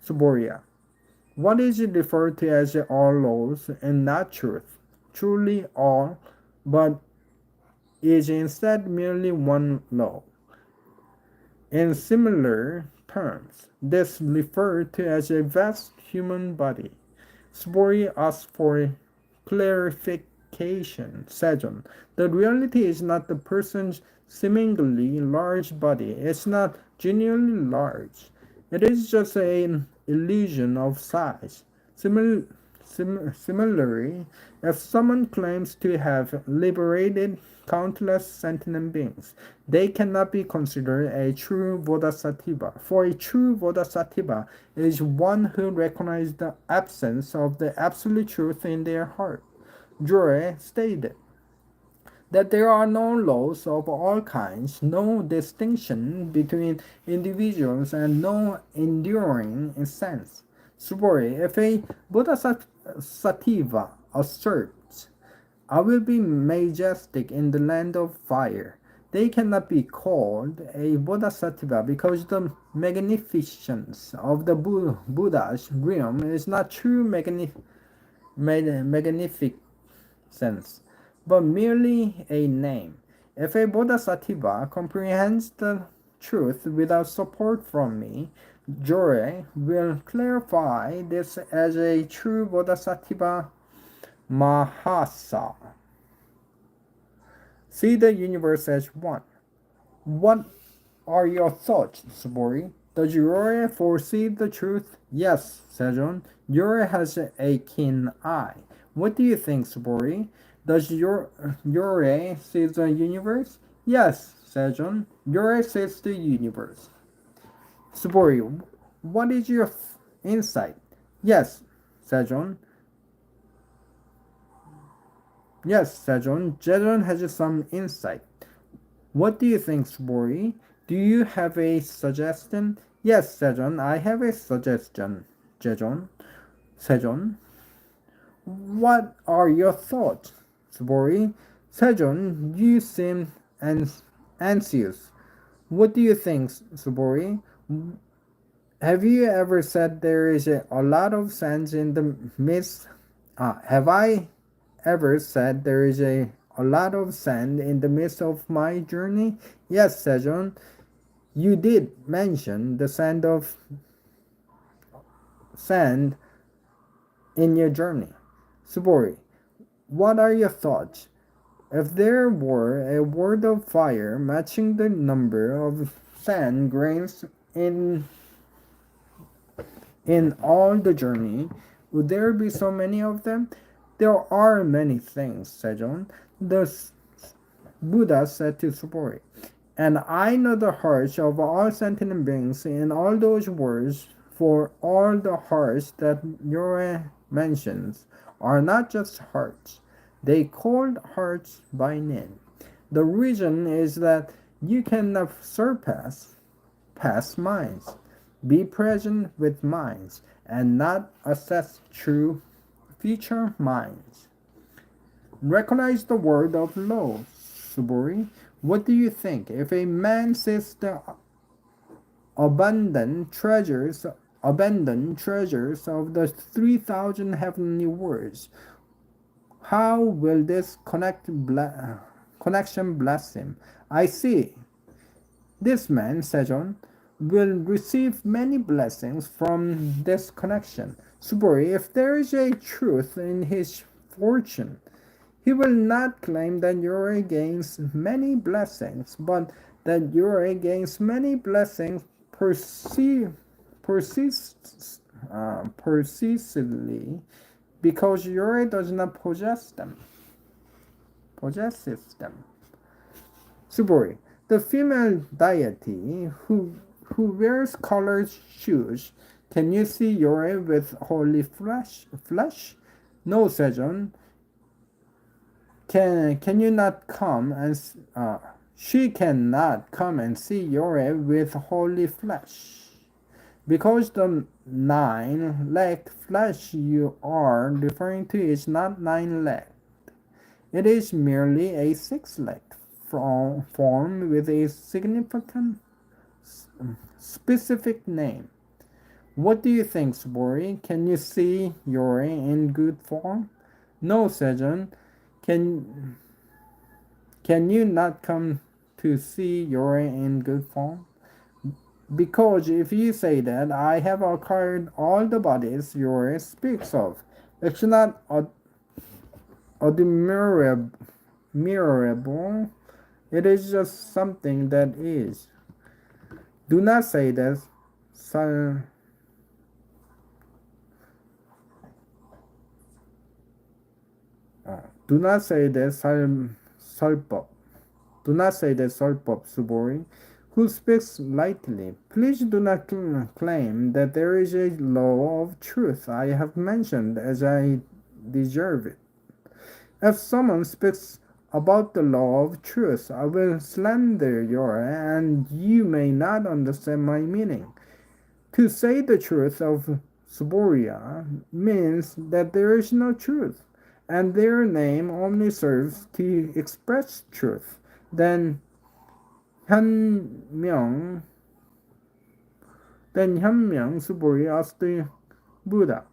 Suburiya. What is referred to as all laws and not truth? Truly all, but is instead merely one law. In similar terms, this referred to as a vast human body. Suburi asked for clarification. Sejon. The reality is not the person's seemingly large body. It's not genuinely large. It is just an illusion of size. Similarly, if someone claims to have liberated countless sentient beings, they cannot be considered a true bodhisattva. For a true bodhisattva is one who recognizes the absence of the absolute truth in their heart. Jure stated that there are no laws of all kinds, no distinction between individuals, and no enduring sense. Suburi, if a bodhisattva asserts, I will be majestic in the land of fire, they cannot be called a bodhisattva because the magnificence of the Buddha's realm is not true magnificence, but merely a name. If a bodhisattva comprehends the truth without support from me, Jore will clarify this as a true bodhisattva Mahasa. See the universe as one. What are your thoughts, Suburi? Does Jore foresee the truth? Yes, Sejon. Jore has a keen eye. What do you think, Suburi? Does Jore see the universe? Yes, Sejon. Jore sees the universe. Suburi, what is your insight? Yes, Sejon. Yes, Sejon has some insight. What do you think, Suburi? Do you have a suggestion? Yes, Sejon, I have a suggestion. Sejon. What are your thoughts, Suburi? Sejon, you seem anxious. What do you think, Suburi? Have you ever said there is a lot of sand in the midst? Have I ever said there is a lot of sand in the midst of my journey? Yes, Sejon. You did mention the sand in your journey. Suburi, what are your thoughts? If there were a word of fire matching the number of sand grains in all the journey, would there be so many of them? There are many things, Sejon. The Buddha said to Suburi, and I know the hearts of all sentient beings in all those words, for all the hearts that Yore mentions are not just hearts. They called hearts by name. The reason is that you cannot surpass past minds, be present with minds, and not assess true future minds. Recognize the word of law, Suburi. What do you think? If a man sees the abundant treasures of the 3,000 heavenly words, how will this connection bless him? I see. This man, Sejon, will receive many blessings from this connection. Suburi, if there is a truth in his fortune, he will not claim that Yore gains many blessings, but that Yore gains many blessings persistently because Yore does not possesses them. Subori, the female deity who wears colored shoes, can you see Yore with holy flesh? No, Sejon. Can you not come and she cannot come and see Yore with holy flesh, because the 9-legged flesh you are referring to is not 9-legged. It is merely a 6-legged form with a significant specific name. What do you think, Subori? Can you see Yore in good form? No, Sejon. Can you not come to see Yore in good form? Because if you say that I have acquired all the bodies Yore speaks of, it's not admirable. It is just something that is. Do not say that. Do not say that Salpop. Do not say that Salpop, Subori, who speaks lightly. Please do not claim that there is a law of truth I have mentioned as I deserve it. If someone speaks about the law of truth, I will slander you, and you may not understand my meaning. To say the truth of Suboria means that there is no truth, and their name only serves to express truth. Then Hyunmyeong Subori asked the Buddha,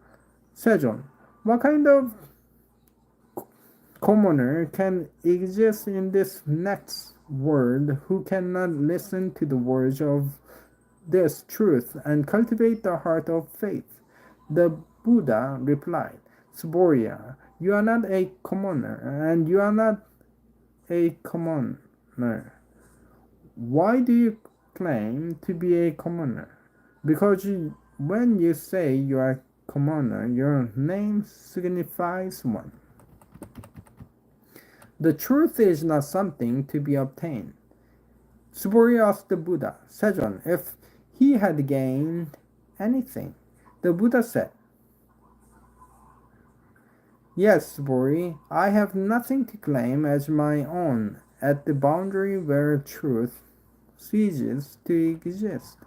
Sejon, what kind of commoner can exist in this next world who cannot listen to the words of this truth and cultivate the heart of faith? The Buddha replied, Suboria, you are not a commoner, and you are not a commoner. Why do you claim to be a commoner? Because when you say you are a commoner, your name signifies one. The truth is not something to be obtained. Subori asked the Buddha, Sejon, if he had gained anything. The Buddha said, Yes, Subori, I have nothing to claim as my own at the boundary where truth ceases to exist.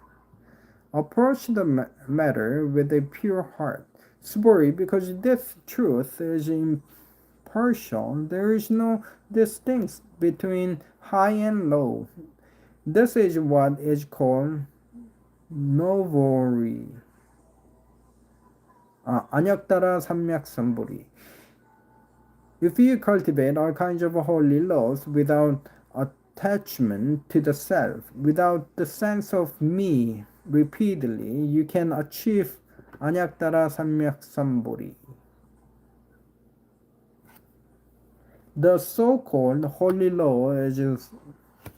Approach the matter with a pure heart. Subori, because this truth is impartial, there is no distinction between high and low. This is what is called novori. Anyaktara samyaksamburi. If you cultivate all kinds of holy laws without attachment to the self, without the sense of me repeatedly, you can achieve Anyaktara Samyaksamburi. The so-called holy law is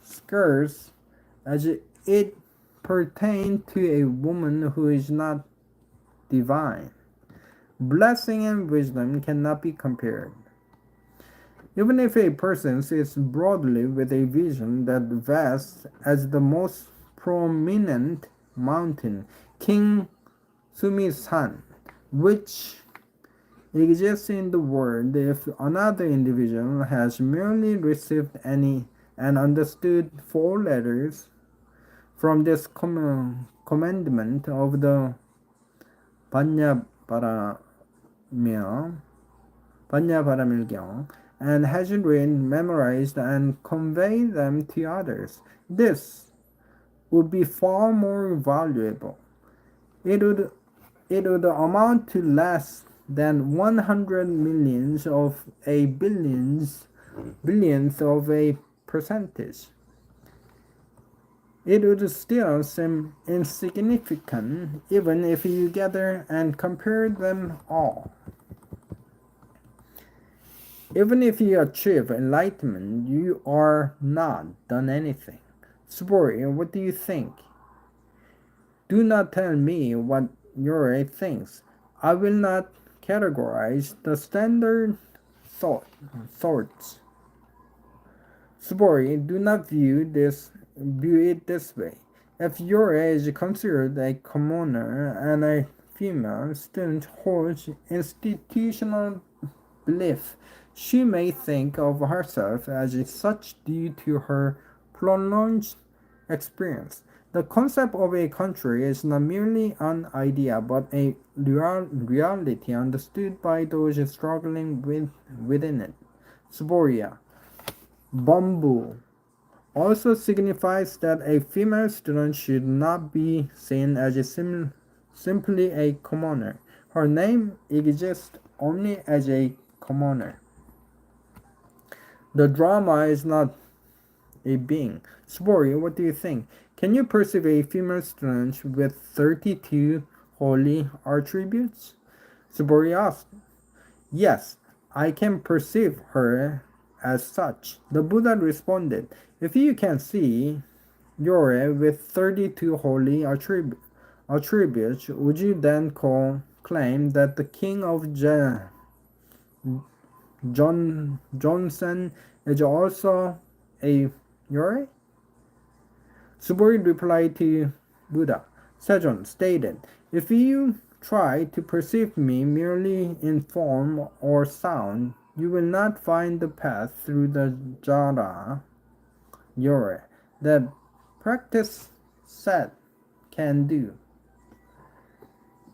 scarce as it pertains to a woman who is not divine. Blessing and wisdom cannot be compared. Even if a person sees broadly with a vision that vast as the most prominent mountain, King Sumisan, which exists in the world, if another individual has merely received any and understood 4 letters from this commandment of the Banyabaramilgyong, and hasn't read, memorized, and conveyed them to others, this would be far more valuable. It would amount to less than 100 millions of a billionth of a percentage. It would still seem insignificant even if you gather and compare them all. Even if you achieve enlightenment, you are not done anything. Subori, what do you think? Do not tell me what Yore thinks. I will not categorize the standard thoughts. Subori, do not view it this way. If Yore is considered a commoner and a female student holds institutional belief, she may think of herself as such due to her prolonged experience. The concept of a country is not merely an idea but a reality understood by those struggling within it. Suboria. Bamboo also signifies that a female student should not be seen as simply a commoner. Her name exists only as a commoner. The drama is not a being. Subori, what do you think? Can you perceive a female student with 32 holy attributes? Subori asked. Yes, I can perceive her as such. The Buddha responded, if you can see Yore with 32 holy attributes, would you then claim that the king of Johnson is also a Yore? Subori replied to Buddha. Sejon stated, if you try to perceive me merely in form or sound, you will not find the path through the jara Yore that practice said can do.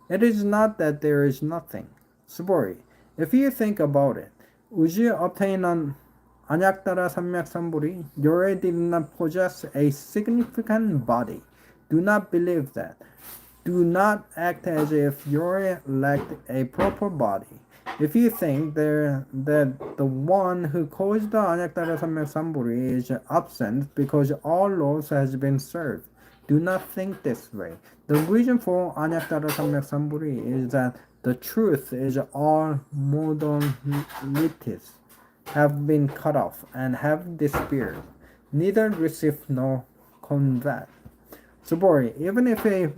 It is not that there is nothing. Subori, if you think about it, would you obtain an Anyakdara Samyak Samburi? Yore did not possess a significant body. Do not believe that. Do not act as if Yore lacked a proper body. If you think that the one who caused the Anyakdara Samyak Samburi is absent because all laws has been served, do not think this way. The reason for Anyakdara Samyak Samburi is that the truth is all modalities have been cut off and have disappeared, neither receive nor convert. Subori, even if a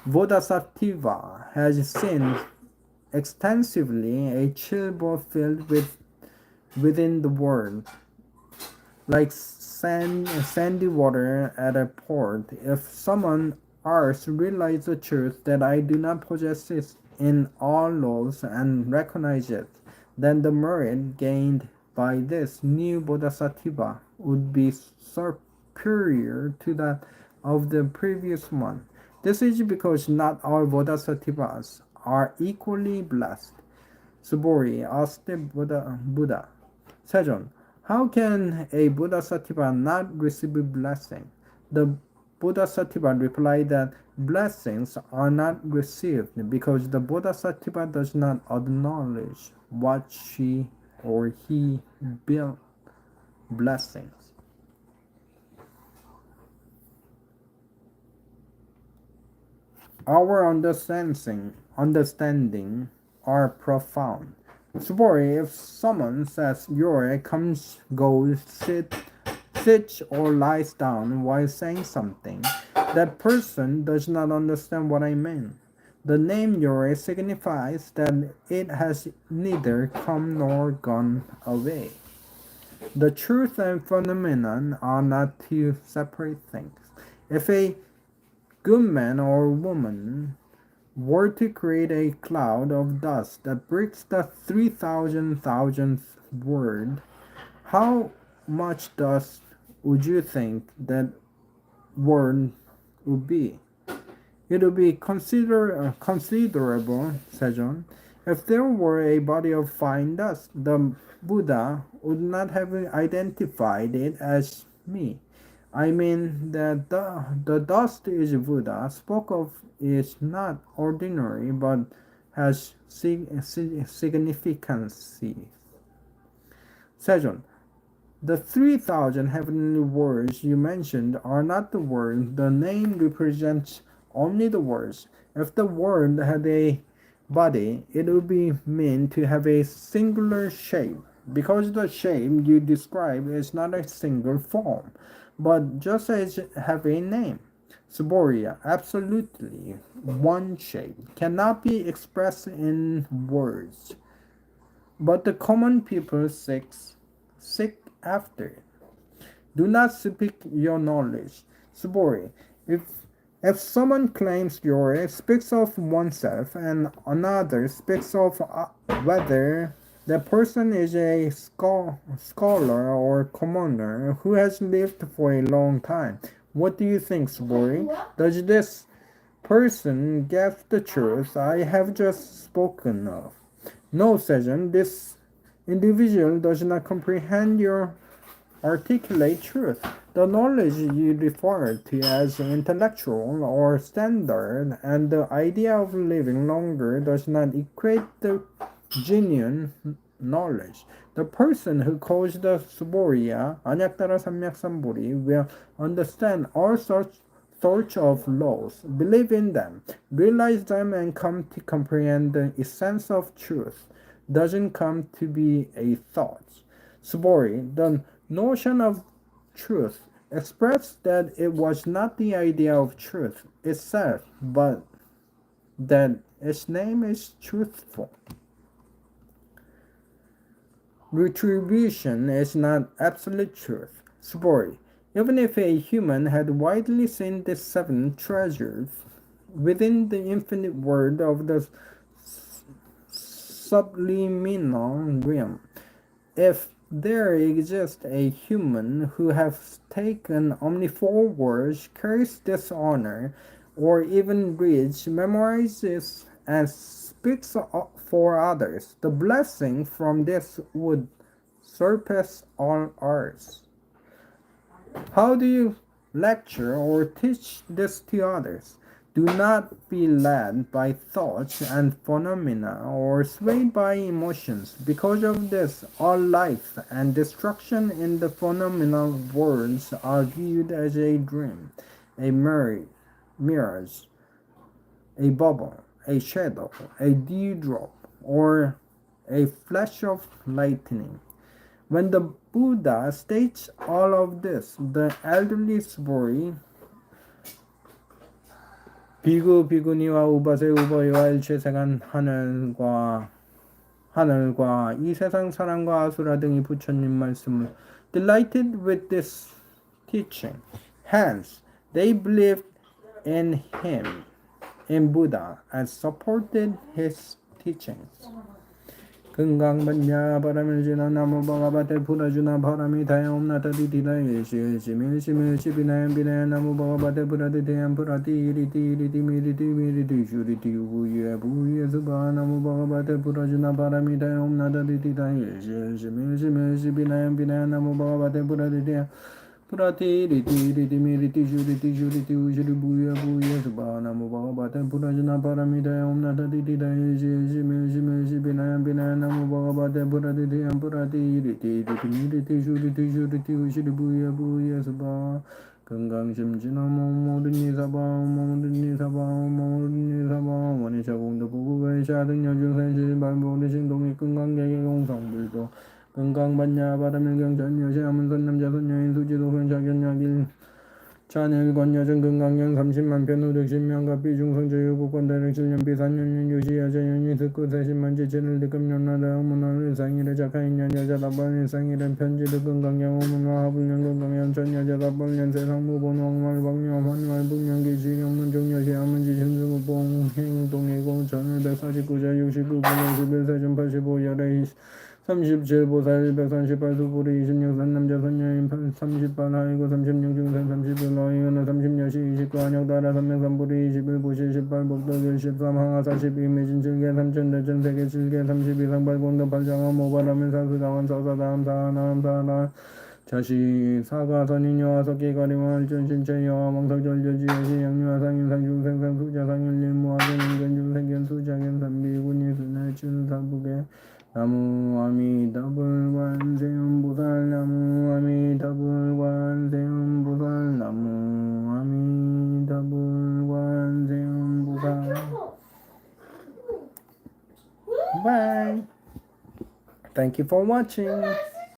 Bodhisattva has seen extensively a chill ball filled within the world, like sandy water at a port, if someone else realizes the truth that I do not possess it in all laws and recognize it, then the merit gained by this new Bodhisattva would be superior to that of the previous one. This is because not all Bodhisattvas are equally blessed. Subori asked the Buddha. Sejon, how can a Bodhisattva not receive a blessing? The Bodhisattva replied that blessings are not received because the Bodhisattva does not acknowledge what she or he built blessings. Our understanding are profound. Subori, if someone says Yore comes, goes, sits or lies down while saying something, that person does not understand what I mean. The name Yore signifies that it has neither come nor gone away. The truth and phenomenon are not two separate things. If a good man or woman were to create a cloud of dust that breaks the 3,000,000th word, how much dust would you think that word would be? It would be considerable, Sejon. If there were a body of fine dust, the Buddha would not have identified it as me. I mean that the dust is Buddha spoke of is not ordinary but has significance. Sejon, the 3,000 heavenly words you mentioned are not the words. The name represents only the words. If the word had a body, it would be meant to have a singular shape, because the shape you describe is not a single form, but just as have a name. Suboria, absolutely one shape, cannot be expressed in words, but the common people seek after it. Do not speak your knowledge. Subori, if someone claims your speaks of oneself and another speaks of whether the person is a scholar or commoner who has lived for a long time, what do you think, Subori? Does this person get the truth I have just spoken of? No, Sejan, this individual does not comprehend your articulate truth. The knowledge you refer to as intellectual or standard and the idea of living longer does not equate the genuine knowledge. The person who calls the Suboria, Anyakdara Samyaksamburi, will understand all sorts of laws, believe in them, realize them, and come to comprehend the essence of truth. Doesn't come to be a thought. Subori, the notion of truth expressed that it was not the idea of truth itself, but that its name is truthful. Retribution is not absolute truth. Subori, even if a human had widely seen the seven treasures within the infinite world of the subliminal realm, if there exists a human who has taken only 4 words, carries dishonor, or even reads, memorizes, and speaks for others, the blessing from this would surpass all ours. How do you lecture or teach this to others? Do not be led by thoughts and phenomena or swayed by emotions. Because of this, all life and destruction in the phenomenal worlds are viewed as a dream, a mirage, a bubble, a shadow, a dewdrop, or a flash of lightning. When the Buddha states all of this, the elderly Subori 비구 비구니와 우바세 우버이와 일체생한 하늘과 이 세상 사람과 아수라 등이 부처님 말씀을 delighted with this teaching. Hence, they believed in him, in Buddha, and supported his teachings. 금강반야바라밀경 나무 바가바테 부라주나 바람이 다야옴나타디디다 일시일시밀시밀시비나얀비나얀 나무 바가바테 부라디대얀 부라디이리디이리디미리디미리디 슈리디 부예 수바 나무 바가바테 부라주나 바람이 다야옴나타디디다 일시일시밀시밀시비나얀비나얀 나무 바가바테 부라디대얀 부라디이리디이리디미리디 슈리디 우시리 부예 수바 나무 바가바테 부라주나 바람이 다야옴나타디디다 일시일시밀시밀시비나얀비나얀 나무 바가바테 부라디대얀 부라디이리디이리디미리디 슈리디 우시리 부예 수바 금강심진나무 모든 이사바 원희샤공도 부구회샤 등 여중산실 발모든 신동이 금강계계 공성불도 금강반야바라밀경 전여시 아문선 남자 손여인 수지도 현자견약일 찬일권 여정 금강경 30만 편 510명 비중성저유국권 대력실년 비산년년 유시 여자연이 듣고 40만 지체를 득금연나다 어문화를 상일의 작하인년 여자답번 일상일은 편지를 금강경 어문화 하불년 금강연 전여자답번 세상무본 왕말 박녀 환말 북년기 지경문 종여시 아문지 심수무봉 행동이고 전을 149자 69분 51세전 85 열의 37보살 138수불이 26산 남자 선녀인 38 하이고 36중산 31 어이은어 30여시 29 안역다라 303불이 21부시 18 복덕일 13 항하 42 매진 7개 3천대천 세계 7개 32 상발공도 발장어 모바라면 사수당원 사사다음 사하나음 사하나 자시 사가선인 여화석기 가리마 일전신체 여화 망석절절지여시 양유화 상인상 중생상 수자상인 일무화경 인견중생견 수자견 삼비군이 순할춘 사북에 나무 아미다불 관세음보살 나무 아미다불 관세음보살 나무 아미다불 관세음보살. Bye. Thank you for watching.